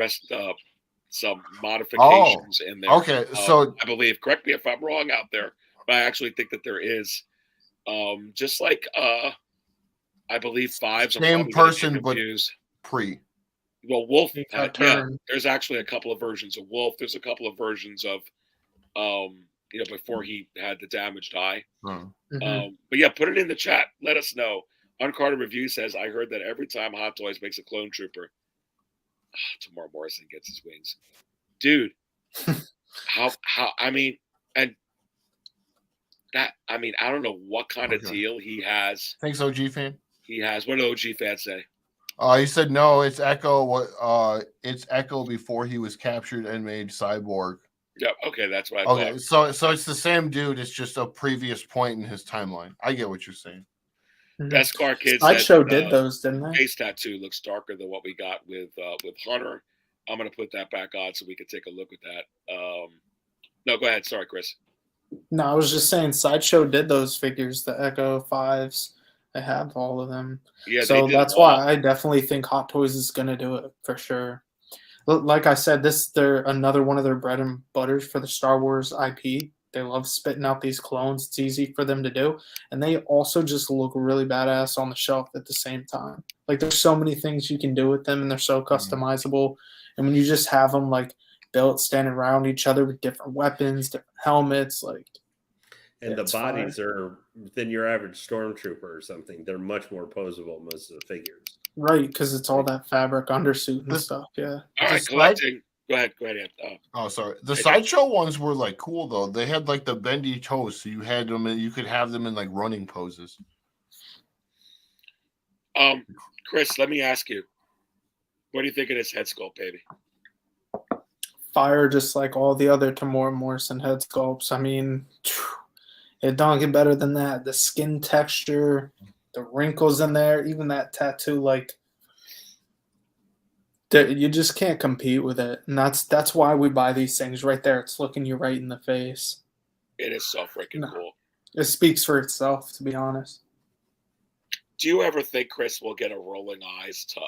modifications in there.
Okay, so
I believe. Correct me if I'm wrong out there, but I actually think that there is. Just like I believe 5s.
Same person, but pre.
Well, Wolf. There's actually a couple of versions of Wolf. There's a couple of versions of, before he had the damaged eye. But yeah, put it in the chat. Let us know. Uncarded Review says, I heard that every time Hot Toys makes a clone trooper, Tamar Morrison gets his wings. Dude, how I mean, and that, I mean, I don't know what kind of deal he has.
Thanks, OG fan.
He has. What did OG fan say?
He said no. It's Echo. It's Echo before he was captured and made cyborg.
Yeah. Okay, that's what I thought.
So it's the same dude. It's just a previous point in his timeline. I get what you're saying.
Best Car Kids
Sideshow did those, didn't they?
Face tattoo looks darker than what we got with Hunter. I'm gonna put that back on so we can take a look at that. No, go ahead. Sorry, Chris.
No, I was just saying Sideshow did those figures, the Echo 5s. They have all of them.
Yeah,
so that's why I definitely think Hot Toys is going to do it for sure. Like I said, they're another one of their bread and butters for the Star Wars IP. They love spitting out these clones. It's easy for them to do. And they also just look really badass on the shelf at the same time. Like, there's so many things you can do with them, and they're so customizable. And when you just have them, like, built standing around each other with different weapons, different helmets, like...
And the bodies are than your average stormtrooper or something. They're much more posable, most of the figures.
Right, because it's all that fabric undersuit and stuff, yeah.
All right, collecting... Go ahead.
Oh, sorry. The Sideshow ones were like cool though. They had like the bendy toes, so you had them, and you could have them in like running poses.
Chris, let me ask you, what do you think of this head sculpt, baby?
Fire, just like all the other Tamora Morrison head sculpts. I mean, it don't get better than that. The skin texture, the wrinkles in there, even that tattoo, like. You just can't compete with it, and that's why we buy these things right there. It's looking you right in the face.
It is so freaking cool.
It speaks for itself, to be honest.
Do you ever think Chris will get a rolling eyes to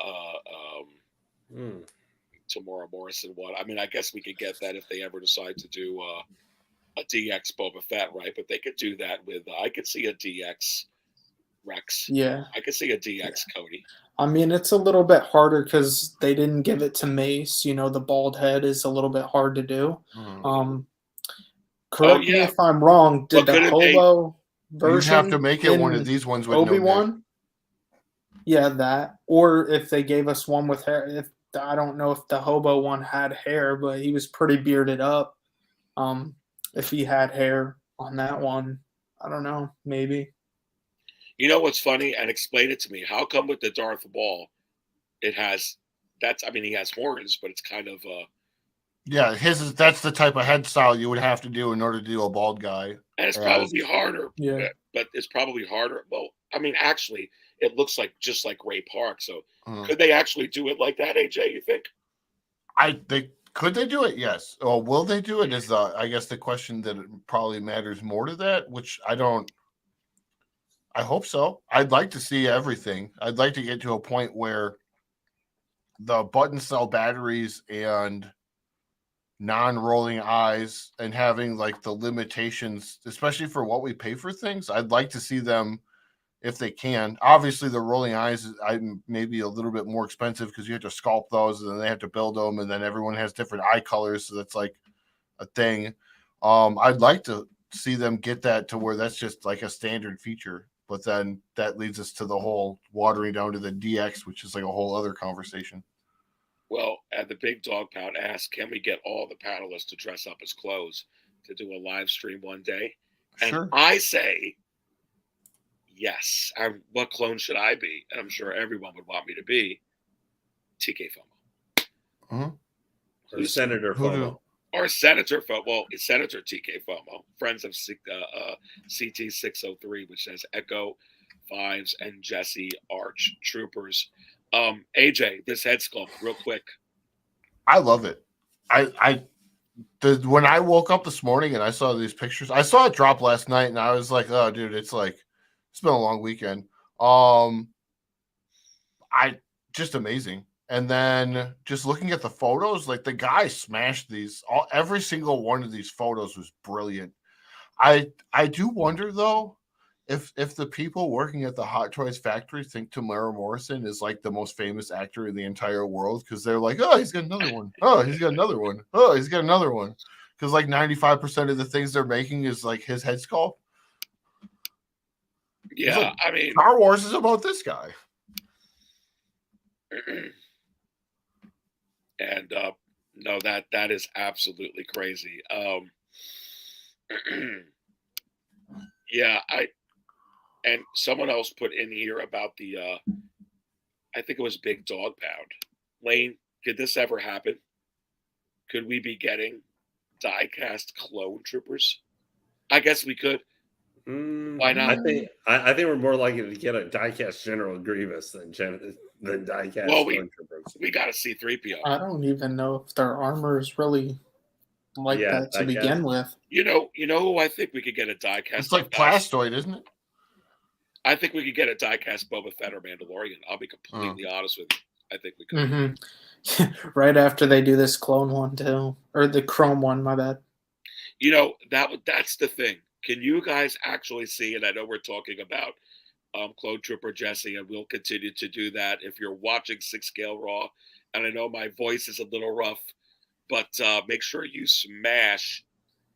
Tamora Morrison one? I mean, I guess we could get that if they ever decide to do a DX Boba Fett, right? But they could do that with. I could see a DX Rex.
Yeah,
I could see a DX Cody.
I mean, it's a little bit harder because they didn't give it to Mace. You know, the bald head is a little bit hard to do. Correct me if I'm wrong. Did the hobo version?
You have to make it one of these ones with
Obi-Wan?
no neck.
Yeah, that. Or if they gave us one with hair. I don't know if the hobo one had hair, but he was pretty bearded up. If he had hair on that one, I don't know. Maybe.
You know what's funny? And explain it to me. How come with the Darth Maul, it has he has horns, but it's kind of
yeah, that's the type of head style you would have to do in order to do a bald guy.
And it's probably harder.
Yeah.
But it's probably harder. Well, I mean, actually, it looks like just like Ray Park. So could they actually do it like that, AJ, you think?
Could they do it? Yes. Or will they do it is I guess the question that probably matters more to that, which I hope so. I'd like to see everything. I'd like to get to a point where the button cell batteries and non-rolling eyes and having like the limitations, especially for what we pay for things, I'd like to see them if they can. Obviously, the rolling eyes may be a little bit more expensive because you have to sculpt those and then they have to build them, and then everyone has different eye colors, so that's like a thing. I'd like to see them get that to where that's just like a standard feature. But then that leads us to the whole watering down to the DX, which is like a whole other conversation.
Well, at the Big Dog Pound asked, can we get all the panelists to dress up as clothes to do a live stream one day? And
sure.
I say, yes. What clone should I be? And I'm sure everyone would want me to be TK FOMO.
Or Senator FOMO.
Or Senator FOMO. Well, it's Senator TK FOMO. Friends of CT603, which says Echo 5s and Jesse Arch Troopers. AJ, this head sculpt, real quick.
I love it. When I woke up this morning and I saw these pictures, I saw it drop last night, and I was like, "Oh, dude, it's been a long weekend." Just amazing. And then just looking at the photos, like the guy smashed these. Every single one of these photos was brilliant. I do wonder though, if the people working at the Hot Toys factory think Tamora Morrison is like the most famous actor in the entire world, because they're like, oh, he's got another one. Oh, he's got another one. Oh, he's got another one. Because like 95% of the things they're making is like his head sculpt.
Yeah,
like,
I mean,
Star Wars is about this guy.
And no, that is absolutely crazy. Yeah, and someone else put in here about the I think it was Big Dog Pound. Lane, could this ever happen? Could we be getting die-cast clone troopers? I guess we could. Why not?
I think we're more likely to get a diecast General Grievous than diecast.
Well, we got a C-3PO.
I don't even know if their armor is really like that to begin with.
You know who I think we could get a diecast?
It's like plastoid, isn't it?
I think we could get a diecast Boba Fett or Mandalorian. I'll be completely honest with you. I think we could.
Right after they do this clone one too, or the chrome one. My bad.
You know that's the thing. Can you guys actually see? And I know we're talking about Clone Trooper Jesse, and we'll continue to do that. If you're watching 6 Scale Raw, and I know my voice is a little rough, but make sure you smash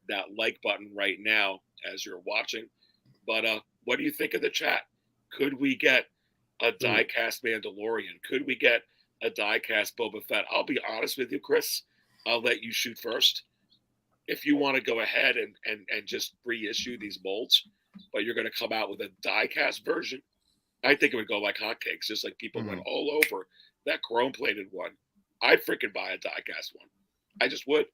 that like button right now as you're watching. But what do you think of the chat? Could we get a diecast Mandalorian? Could we get a diecast Boba Fett? I'll be honest with you, Chris. I'll let you shoot first. If you want to go ahead and just reissue these molds, but you're going to come out with a diecast version, I think it would go like hotcakes, just like people went all over that chrome-plated one. I'd freaking buy a diecast one. I just would.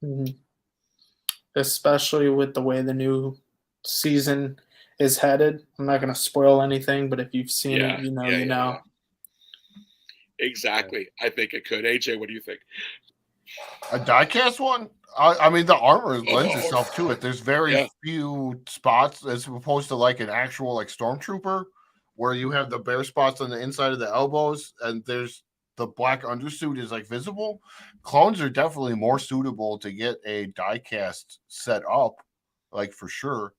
Especially with the way the new season is headed. I'm not going to spoil anything, but if you've seen it, you know.
Yeah. Exactly. I think it could. AJ, what do you think?
A diecast one? I mean, the armor lends itself to it. There's very few spots as opposed to like an actual like stormtrooper where you have the bare spots on the inside of the elbows and there's the black undersuit is like visible. Clones are definitely more suitable to get a diecast set up, like for sure.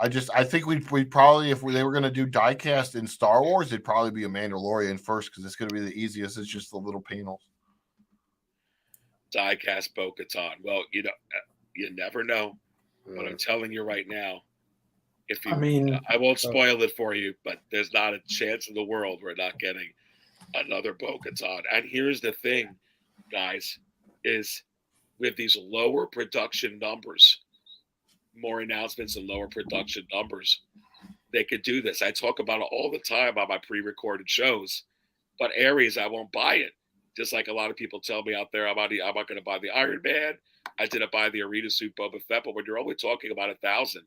I think we'd probably, if they were going to do diecast in Star Wars, it'd probably be a Mandalorian first because it's going to be the easiest. It's just the little panels.
Diecast Bo-Katan. Well, you never know. But I'm telling you right now, if you, I won't spoil it for you, but there's not a chance in the world we're not getting another Bo-Katan. And here's the thing, guys, is with these lower production numbers, more announcements and lower production numbers, they could do this. I talk about it all the time on my pre-recorded shows, but Aries, I won't buy it. Just like a lot of people tell me out there, I'm not going to buy the Iron Man. I didn't buy the Arena Suit Boba Fett. But when you're only talking about 1,000,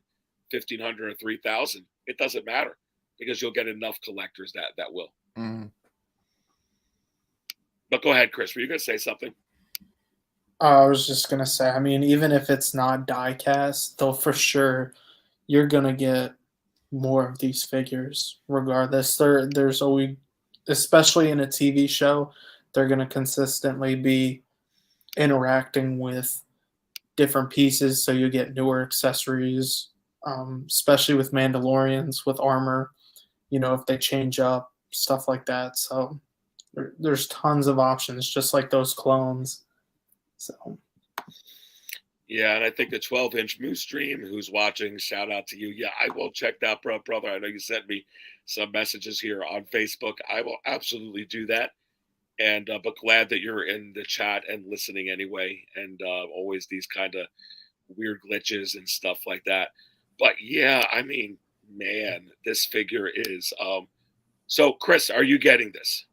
1,500, or 3,000, it doesn't matter because you'll get enough collectors that will. But go ahead, Chris. Were you going to say something?
I was just going to say, I mean, even if it's not die-cast, though for sure you're going to get more of these figures regardless. There's always, especially in a TV show, they're going to consistently be interacting with different pieces, so you get newer accessories, especially with Mandalorians, with armor, if they change up, stuff like that. So there's tons of options, just like those clones. So,
yeah, and I think the 12-inch Moose Stream, who's watching, shout out to you. Yeah, I will check that, brother. I know you sent me some messages here on Facebook. I will absolutely do that. And but glad that you're in the chat and listening anyway. And always these kind of weird glitches and stuff like that. But yeah, I mean, man, this figure is. So, Chris, are you getting this?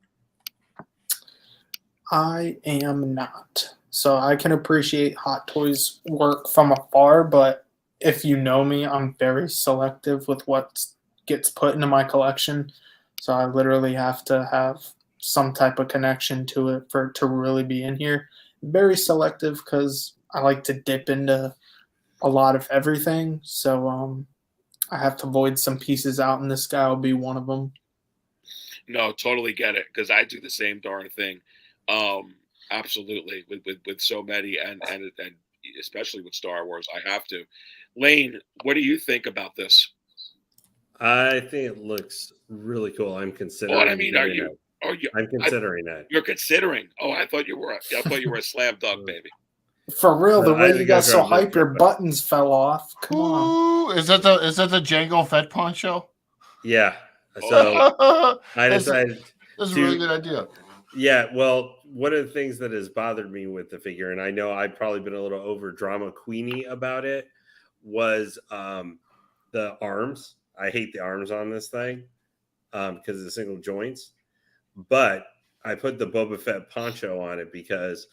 I am not. So I can appreciate Hot Toys work from afar, but if you know me, I'm very selective with what gets put into my collection. So I literally have to have some type of connection to it for it to really be in here. Very selective because I like to dip into a lot of everything. So I have to void some pieces out, and this guy will be one of them.
No, totally get it, because I do the same darn thing. Absolutely, with so many, and especially with Star Wars, I have to. Lane, what do you think about this?
I think it looks really cool. I'm considering.
What I mean, are you?
I'm considering that.
You're considering. Oh, I thought you were. I thought you were a slam dunk, baby.
For real, the way you got so hype, your buttons fell off. Come on.
Is that the Jango Fett poncho?
Yeah. So I decided
that's a really good idea.
Yeah, well, one of the things that has bothered me with the figure, and I know I've probably been a little over drama queenie about it, was the arms. I hate the arms on this thing because of the single joints. But I put the Boba Fett poncho on it because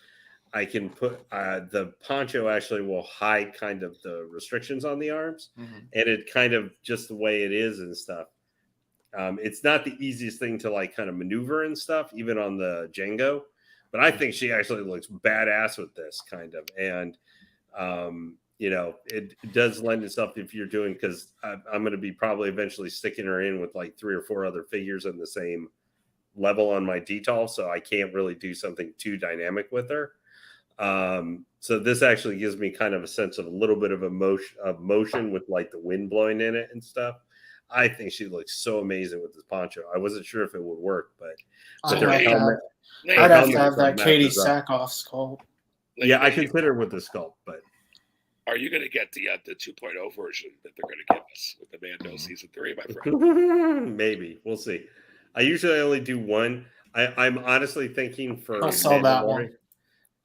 I can put the poncho actually will hide kind of the restrictions on the arms, and it kind of just the way it is and stuff. It's not the easiest thing to like kind of maneuver and stuff, even on the Django, but I think she actually looks badass with this kind of, and you know, it does lend itself if you're doing, because I'm going to be probably eventually sticking her in with like 3 or 4 other figures in the same level on my detail, so I can't really do something too dynamic with her. So this actually gives me kind of a sense of a little bit of motion with like the wind blowing in it and stuff. I think she looks so amazing with this poncho. I wasn't sure if it would work, but
I'd have to have that Katie Sackhoff sculpt.
Yeah, I consider it with the sculpt, but
are you going to get the 2.0 version that they're going to give us with the Mando season 3, my friend?
Maybe we'll see. I usually only do one. I'm honestly thinking for
I saw that one.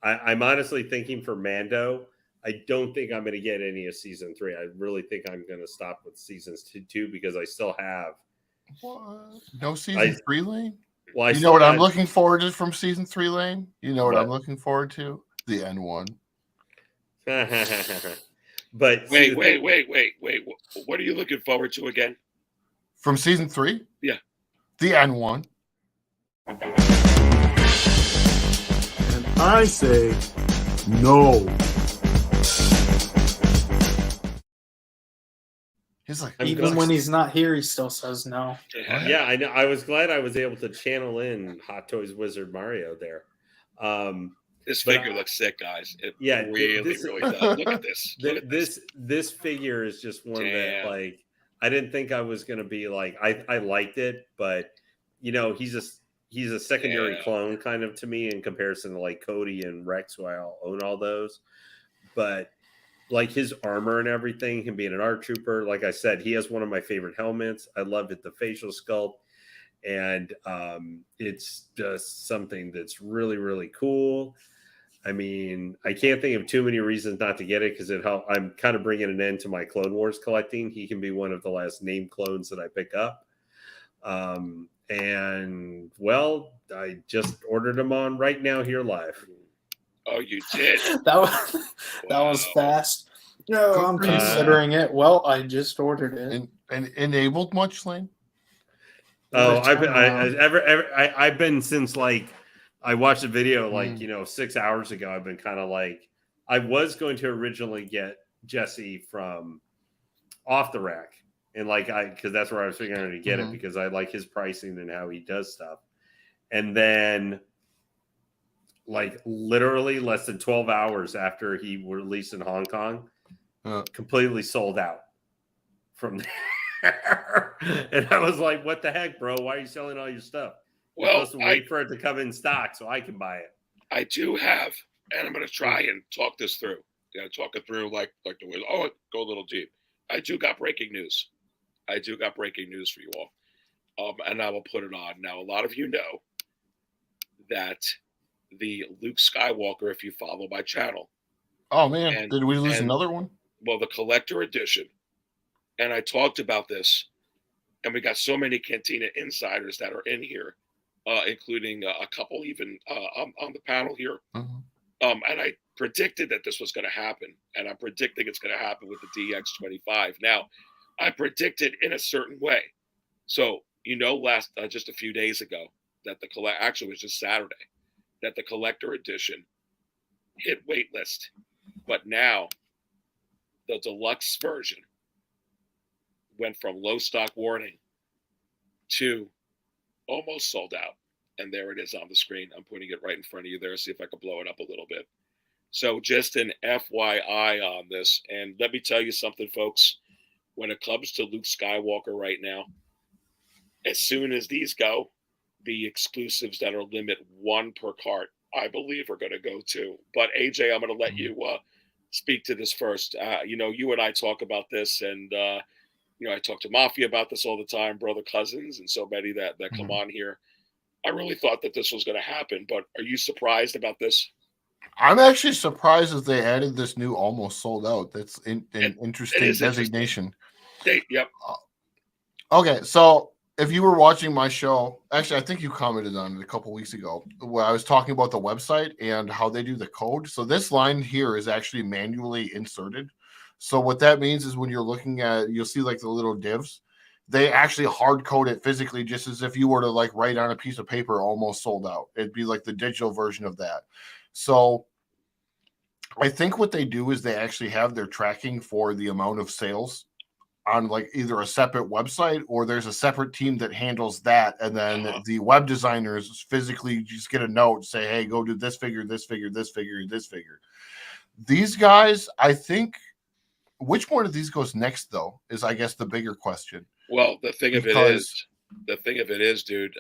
I'm honestly thinking for Mando. I don't think I'm going to get any of season 3. I really think I'm going to stop with seasons 2 because I still have
no season 3 lane.
Well,
you know what I'm looking forward to from season 3 lane. You know what I'm looking forward to? The N1.
But
wait. What are you looking forward to again?
From season 3?
Yeah,
the N1.
And I say no.
He's like,
even when he's not here, he still says no.
Yeah, I know. I was glad I was able to channel in Hot Toys Wizard Mario there.
This figure looks sick, guys. It really does. Look at this.
This figure is just one that, like, I didn't think I was going to be like. I liked it, but you know, he's a secondary clone kind of to me in comparison to like Cody and Rex, who I own all those. But like his armor and everything, him being an art trooper, like I said, he has one of my favorite helmets. I loved it, the facial sculpt, and it's just something that's really, really cool. I mean, I can't think of too many reasons not to get it because I'm kind of bringing an end to my Clone Wars collecting. He can be one of the last named clones that I pick up. And well, I just ordered them on right now here live.
Oh, you did?
that was fast. No, I'm considering it. Well, I just ordered it.
And enabled much, Lane?
Oh, I've been since like I watched a video like 6 hours ago. I've been kind of like I was going to originally get Jesse from Off the Rack, and like because that's where I was figuring to get it because I like his pricing and how he does stuff, and then like literally less than 12 hours after he released in Hong Kong, completely sold out from there. And I was like, what the heck, bro? Why are you selling all your stuff? You're supposed to wait for it to come in stock so I can buy it.
I do have, and I'm going to try and talk this through. Talk it through like the way, go a little deep. I do got breaking news. I do got breaking news for you all. And I will put it on. Now, a lot of you know that the Luke Skywalker, if you follow my channel.
Oh, man. Did we lose another one?
Well, the collector edition. And I talked about this. And we got so many Cantina insiders that are in here, including a couple even on the panel here. And I predicted that this was going to happen. And I'm predicting it's going to happen with the DX25. Now, I predicted in a certain way. So, last just a few days ago that actually it was just Saturday, that the collector edition hit waitlist, but now the deluxe version went from low stock warning to almost sold out. And there it is on the screen. I'm putting it right in front of you there. See if I can blow it up a little bit. So just an FYI on this. And let me tell you something, folks. When it comes to Luke Skywalker right now, as soon as these go, the exclusives that are limit 1 per cart, I believe, are going to go too. But AJ, I'm going to let you speak to this first. You and I talk about this, and I talk to Mafia about this all the time, brother cousins, and so many that come on here. I really thought that this was going to happen, but are you surprised about this?
I'm actually surprised that they added this new almost sold out. That's an interesting designation.
Yep.
Okay, so if you were watching my show, actually, I think you commented on it a couple weeks ago where I was talking about the website and how they do the code. So this line here is actually manually inserted. So what that means is when you're looking at, you'll see like the little divs. They actually hard code it physically, just as if you were to like write on a piece of paper, almost sold out. It'd be like the digital version of that. So I think what they do is they actually have their tracking for the amount of sales on like either a separate website or there's a separate team that handles that. And then the web designers physically just get a note, say, hey, go do this figure, this figure, this figure, this figure. These guys, I think, which one of these goes next though, is I guess the bigger question.
Well, the thing of it is, dude,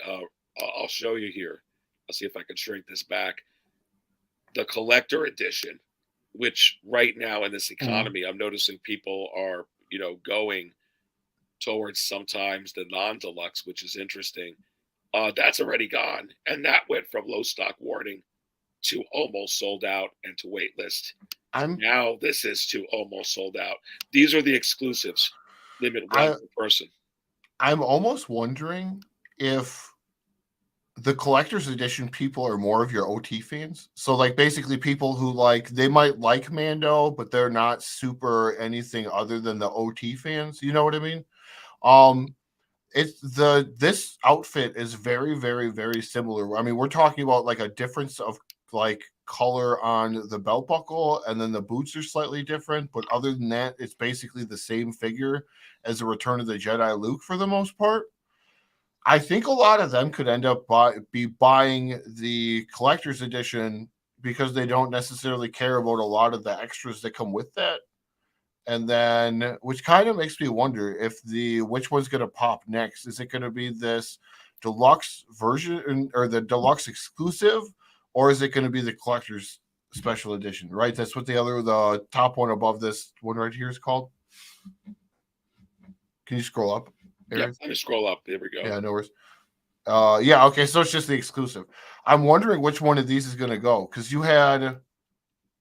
I'll show you here. I'll see if I can shrink this back. The collector edition, which right now in this economy, I'm noticing people are, going towards sometimes the non-deluxe, which is interesting. That's already gone. And that went from low stock warning to almost sold out and to wait list. Now this is to almost sold out. These are the exclusives. Limit one per person.
I'm almost wondering if the collector's edition people are more of your OT fans. So like basically people who like, they might like Mando, but they're not super anything other than the OT fans. You know what I mean? This outfit is very, very, very similar. I mean, we're talking about like a difference of like color on the belt buckle, and then the boots are slightly different. But other than that, it's basically the same figure as the Return of the Jedi Luke for the most part. I think a lot of them could end up be buying the collector's edition because they don't necessarily care about a lot of the extras that come with that. And then, which kind of makes me wonder if which one's going to pop next. Is it going to be this deluxe version or the deluxe exclusive, or is it going to be the collector's special edition? Right, that's what the top one above this one right here is called. Can you scroll up, Eric?
Yeah, let me scroll up. There we go.
Yeah, no worries. Yeah, okay, so it's just the exclusive. I'm wondering which one of these is going to go, because you had.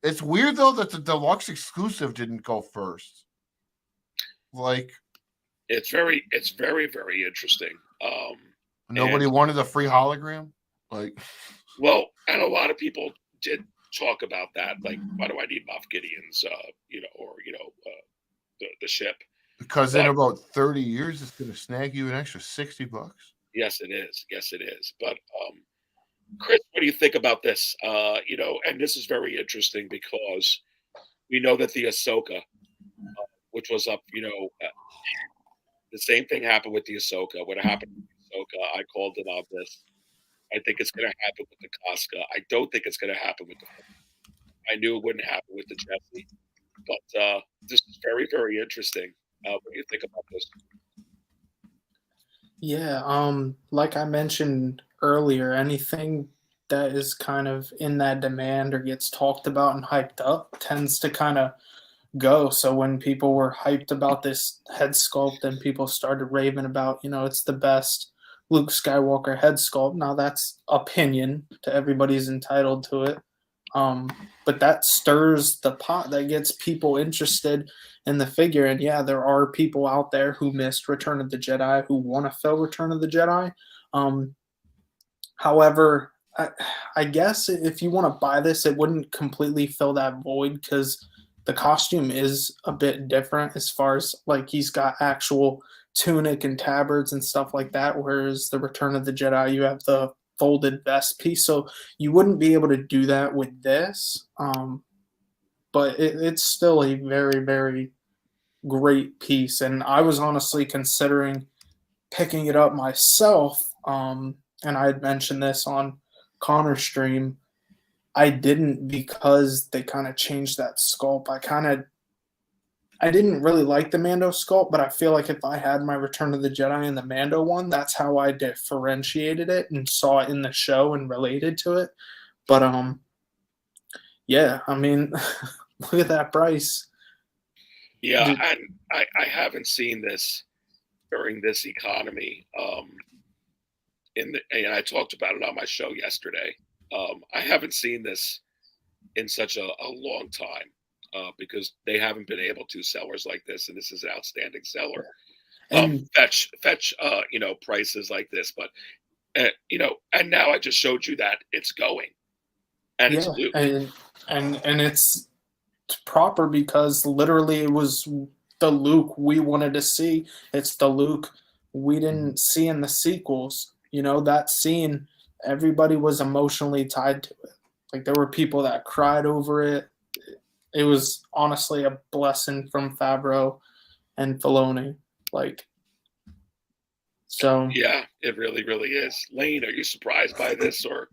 It's weird though that the deluxe exclusive didn't go first. Like,
it's very, very interesting.
Nobody wanted a free hologram, like.
Well, and a lot of people did talk about that. Like, why do I need Moff Gideon's, the ship?
Because in about 30 years, it's going to snag you an extra $60.
Yes, it is. Yes, it is. But Chris, what do you think about this? And this is very interesting because we know that the Ahsoka, which was up, the same thing happened with the Ahsoka. What happened with the Ahsoka, I called it on this. I think it's going to happen with the Casca. I don't think it's going to happen with the. I knew it wouldn't happen with the Jesse, but this is very, very interesting. What do you think about this?
Yeah, like I mentioned earlier, anything that is kind of in that demand or gets talked about and hyped up tends to kind of go. So when people were hyped about this head sculpt and people started raving about, it's the best Luke Skywalker head sculpt. Now that's opinion, to everybody's entitled to it. But that stirs the pot, that gets people interested in the figure. And yeah, there are people out there who missed Return of the Jedi who want to fill Return of the Jedi. However, I guess if you want to buy this, it wouldn't completely fill that void because the costume is a bit different as far as like he's got actual tunic and tabards and stuff like that, whereas the Return of the Jedi, you have the folded vest piece, so you wouldn't be able to do that with this. But it's still a very, very great piece, and I was honestly considering picking it up myself. And I had mentioned this on Connor's stream. I didn't because they kind of changed that sculpt. I didn't really like the Mando sculpt, but I feel like if I had my Return of the Jedi and the Mando one, that's how I differentiated it and saw it in the show and related to it. But yeah, I mean, look at that price.
Yeah, and I haven't seen this during this economy. And I talked about it on my show yesterday. I haven't seen this in such a long time because they haven't been able to sellers like this, and this is an outstanding seller. fetch prices like this, but and now I just showed you that it's going, and it's Luke,
and it's proper because literally it was the Luke we wanted to see. It's the Luke we didn't see in the sequels. That scene, everybody was emotionally tied to it. Like there were people that cried over it. It was honestly a blessing from Favreau and Filoni.
Yeah, it really, really is. Lane, are you surprised by this, or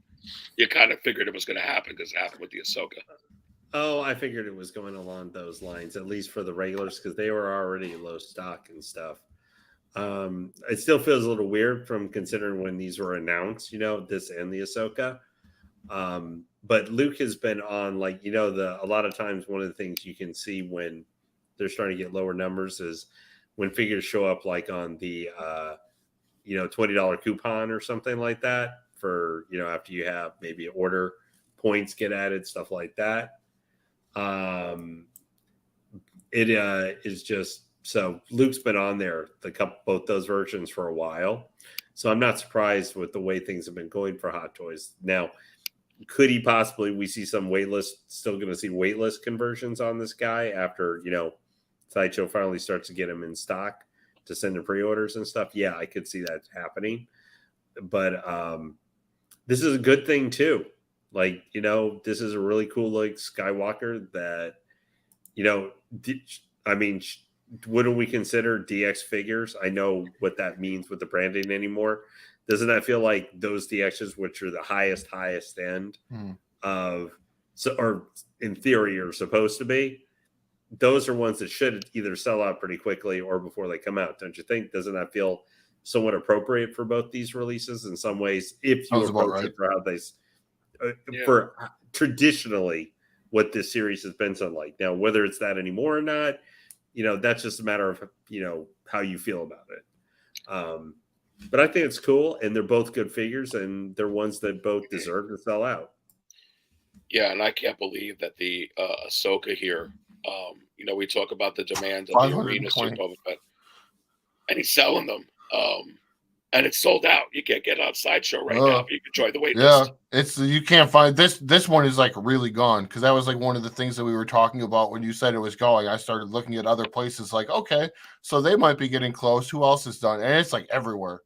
you kind of figured it was going to happen because it happened with the Ahsoka?
Oh, I figured it was going along those lines, at least for the regulars, because they were already low stock and stuff. It still feels a little weird from considering when these were announced, this and the Ahsoka. But Luke has been on, a lot of times one of the things you can see when they're starting to get lower numbers is when figures show up on the $20 coupon or something like that for, after you have maybe order points get added, stuff like that. It is just, so Luke's been on there, both those versions for a while. So I'm not surprised with the way things have been going for Hot Toys. Now, could he possibly, we see some still going to see waitlist conversions on this guy after, Sideshow finally starts to get him in stock to send to pre-orders and stuff? Yeah, I could see that happening. But this is a good thing too. This is a really cool Skywalker that, wouldn't we consider DX figures? I know what that means with the branding anymore. Doesn't that feel like those DXs, which are the highest end or in theory are supposed to be, those are ones that should either sell out pretty quickly or before they come out, don't you think? Doesn't that feel somewhat appropriate for both these releases in some ways? If you approach it for how they, for traditionally what this series has been something like. Now, whether it's that anymore or not, that's just a matter of how you feel about it. But I think it's cool, and they're both good figures, and they're ones that both deserve to sell out.
Yeah, and I can't believe that the Ahsoka here. We talk about the demand of the arena Super Bowl, and he's selling them, and it's sold out. You can't get it on Sideshow right now, but you can join the wait list.
It's you can't find this. This one is really gone, because that was one of the things that we were talking about when you said it was going. I started looking at other places, okay, so they might be getting close. Who else is done? And it's everywhere.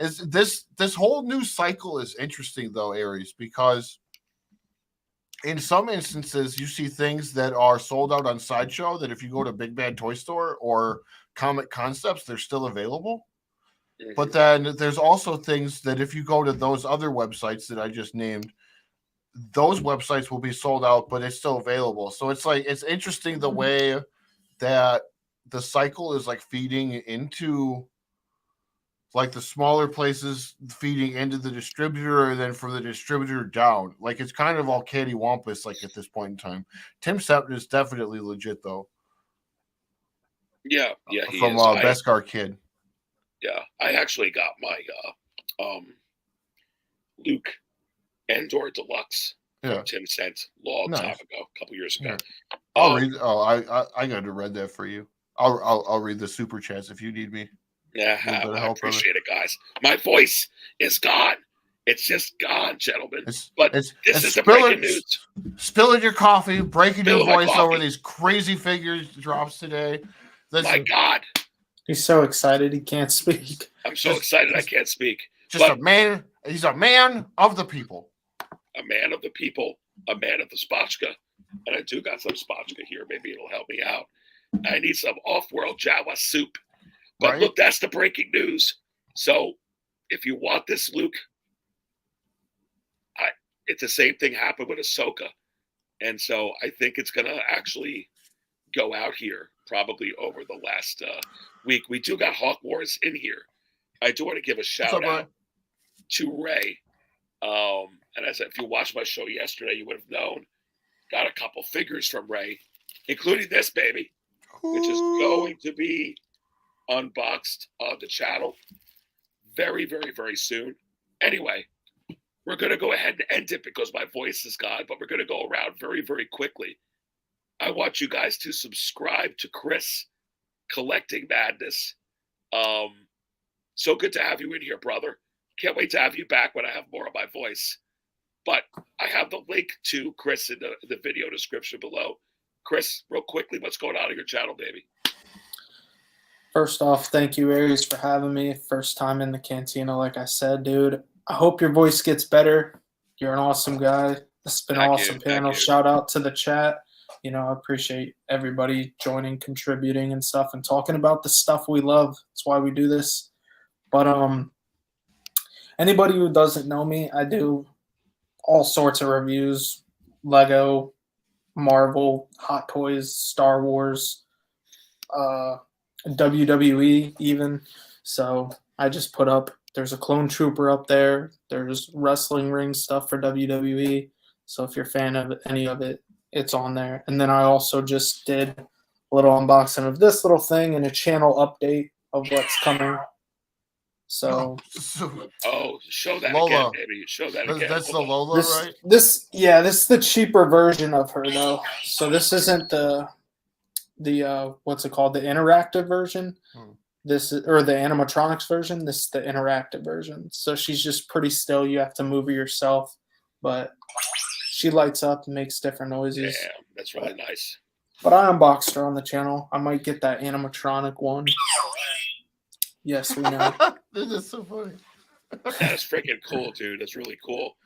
Is this whole new cycle is interesting though, Aries, because in some instances you see things that are sold out on Sideshow that if you go to Big Bad Toy Store or Comic Concepts, they're still available. Mm-hmm. But then there's also things that if you go to those other websites that I just named, those websites will be sold out, but it's still available. So it's it's interesting the way that the cycle is feeding into the smaller places, feeding into the distributor, and then from the distributor down. It's kind of all cattywampus at this point in time. Tim Septon is definitely legit though.
Yeah, he
from
is.
Beskar Kid.
Yeah, I actually got my Luke Endor Deluxe from Tim sent long time ago, a couple years ago.
Yeah. I'll read. Oh, I got to read that for you. I'll read the super chats if you need me.
Yeah, I appreciate it, guys. My voice is gone. It's just gone, gentlemen. This is the breaking news.
Spilling your coffee, breaking your voice over these crazy figures drops today.
My God.
He's so excited he can't speak.
I'm so excited I can't speak.
A man. He's a man of the people.
A man of the people. A man of the spotchka. And I do got some spotchka here. Maybe it'll help me out. I need some off-world Jawa soup. But look, that's the breaking news. So if you want this, Luke, it's the same thing happened with Ahsoka. And so I think it's going to actually go out here probably over the last week. We do got Hawk Wars in here. I do want to give a shout out to Ray. And as if you watched my show yesterday, you would have known. Got a couple figures from Ray, including this baby, which is going to be unboxed on the channel very, very, very soon. Anyway, we're going to go ahead and end it because my voice is gone, but we're going to go around very, very quickly. I want you guys to subscribe to Chris Collecting Madness So good to have you in here, brother. Can't wait to have you back when I have more of my voice. But I have the link to Chris in the video description below. Chris, real quickly, what's going on your channel, baby?
First off, thank you, Aries, for having me. First time in the Cantina, like I said, dude. I hope your voice gets better. You're an awesome guy. This has been an awesome panel. Shout out to the chat. You know, I appreciate everybody joining, contributing and stuff, and talking about the stuff we love. That's why we do this. But anybody who doesn't know me, I do all sorts of reviews. Lego, Marvel, Hot Toys, Star Wars, WWE even. So I just put up, there's a Clone Trooper up there. There's wrestling ring stuff for WWE. So if you're a fan of any of it, it's on there. And then I also just did a little unboxing of this little thing and a channel update of what's coming. So
show that
Lola.
again, baby. Show that again.
That's the Lola, right?
This is the cheaper version of her though. So this isn't the what's it called? The interactive version. This is, or the animatronics version. This is the interactive version. So she's just pretty still. You have to move her yourself, but she lights up and makes different noises.
Yeah, that's really nice.
But I unboxed her on the channel. I might get that animatronic one. Yes, we know.
This is so funny.
That's freaking cool, dude. That's really cool.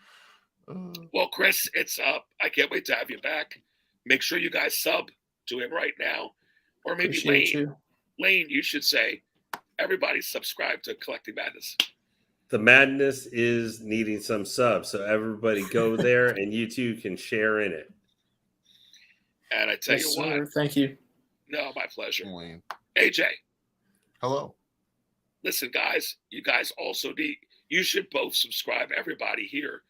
Well, Chris, it's up. I can't wait to have you back. Make sure you guys sub to him right now. Or maybe Lane, you should say, everybody subscribe to Collecting Madness.
The madness is needing some subs, so everybody go there and you too can share in it.
And I tell you what.
Thank you.
No, my pleasure.
Wayne.
AJ.
Hello.
Listen, guys, you guys also need, you should both subscribe, everybody here,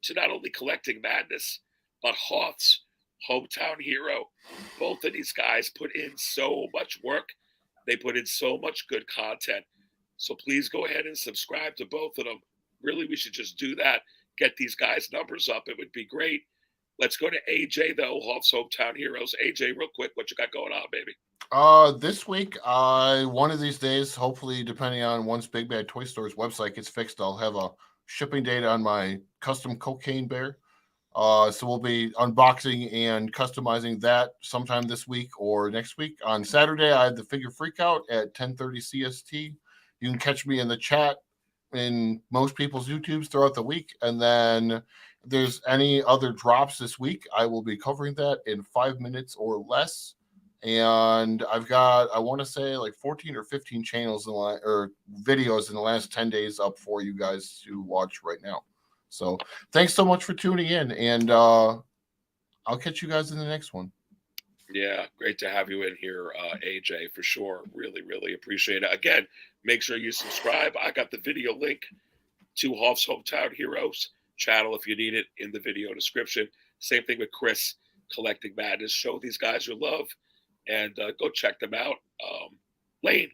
to not only Collecting Madness, but Hoth's Hometown Hero. Both of these guys put in so much work. They put in so much good content. So please go ahead and subscribe to both of them. Really, we should just do that. Get these guys' numbers up. It would be great. Let's go to AJ, though, Hoth's Hometown Heroes. AJ, real quick, what you got going on, baby?
This week, one of these days, hopefully, depending on once Big Bad Toy Store's website gets fixed, I'll have a shipping date on my custom cocaine bear. So we'll be unboxing and customizing that sometime this week or next week. On Saturday, I have the figure freakout at 10:30 CST. You can catch me in the chat in most people's YouTubes throughout the week. And then if there's any other drops this week, I will be covering that in 5 minutes or less. And I've got, I want to say, like 14 or 15 channels or videos in the last 10 days up for you guys to watch right now. So thanks so much for tuning in, and I'll catch you guys in the next one.
Yeah, great to have you in here, AJ, for sure. Really, really appreciate it. Again, make sure you subscribe. I got the video link to Hoth's Hometown Heroes channel if you need it in the video description. Same thing with Chris, Collecting Madness. Show these guys your love. And go check them out. Lane,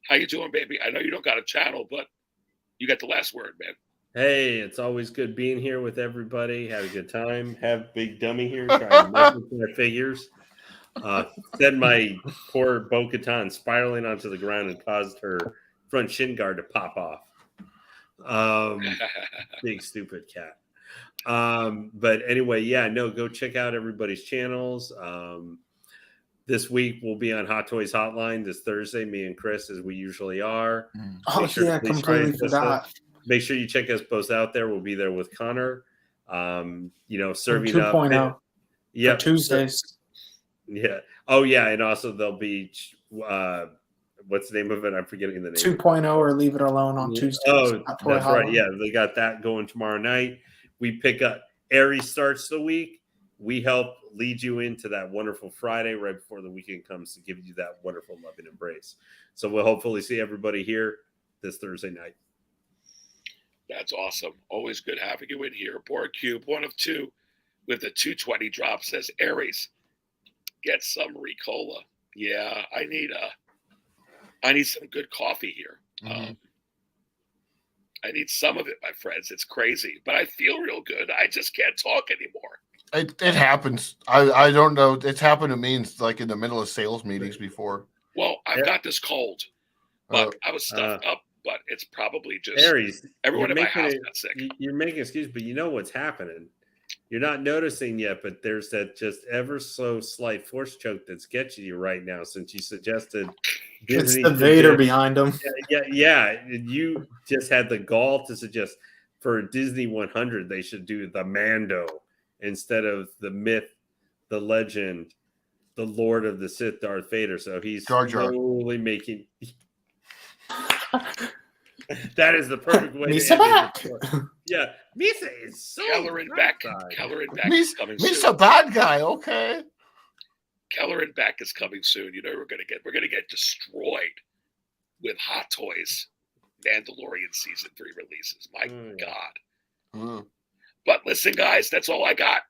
how you doing, baby? I know you don't got a channel, but you got the last word, man.
Hey, it's always good being here with everybody. Had a good time. Have Big Dummy here trying to mess with my figures. Send my poor Bo-Katan spiraling onto the ground and caused her front shin guard to pop off. Big stupid cat. But anyway, yeah, no, go check out everybody's channels. This week we'll be on Hot Toys Hotline this Thursday, me and Chris, as we usually are.
Oh, yeah, completely forgot.
Make sure you check us both out there. We'll be there with Connor. Serving
2.0.
up. Yeah,
Tuesdays.
Yeah. Oh, yeah, and also there'll be what's the name of it? I'm forgetting the name.
2.0 or Leave It Alone on Tuesdays.
Oh, that's right. Yeah, they got that going tomorrow night. We pick up Aries starts the week. We help lead you into that wonderful Friday right before the weekend comes to give you that wonderful love and embrace. So we'll hopefully see everybody here this Thursday night.
That's awesome. Always good having you in here. Board Cube, 1 of 2 with the 220 drop, says Aries, get some Ricola. Yeah, I need some good coffee here.
Mm-hmm.
I need some of it, my friends. It's crazy, but I feel real good. I just can't talk anymore.
It happens. I don't know. It's happened to me like in the middle of sales meetings before.
Well, I've got this cold. But I was stuffed up. But it's probably just
Aries.
Everyone in my house got sick.
You're making excuses, but you know what's happening. You're not noticing yet, but there's that just ever so slight force choke that's getting you right now since you suggested Disney.
It's the Vader behind him.
Yeah. You just had the gall to suggest for Disney 100 they should do the Mando instead of the myth, the legend, the Lord of the Sith, Darth Vader. So he's slowly making. That is the perfect way.
Misa back.
Yeah, Misa is so.
Kelleran back. Kelleran back is coming
soon.
Misa
bad guy. Okay.
Kelleran back is coming soon. You know we're gonna get destroyed with Hot Toys Mandalorian season 3 releases. My God. But listen, guys, that's all I got.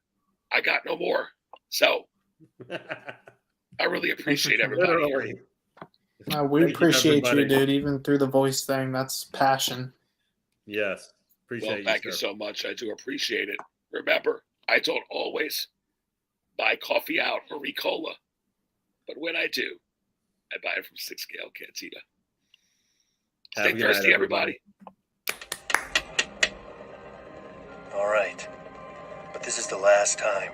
I got no more. So I really appreciate everybody.
We appreciate you, dude, even through the voice thing. That's passion.
Yes. Appreciate
you. Thank you so much. I do appreciate it. Remember, I don't always buy coffee out or Ricola, but when I do, I buy it from Six Scale Cantina. Stay thirsty, everybody.
All right. But this is the last time.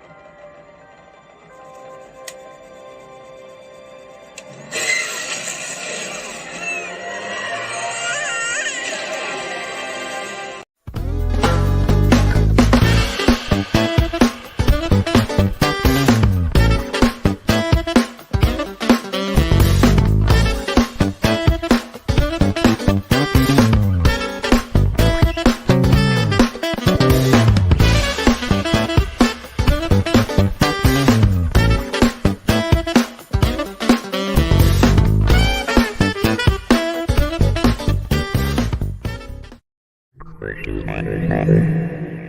Reagan.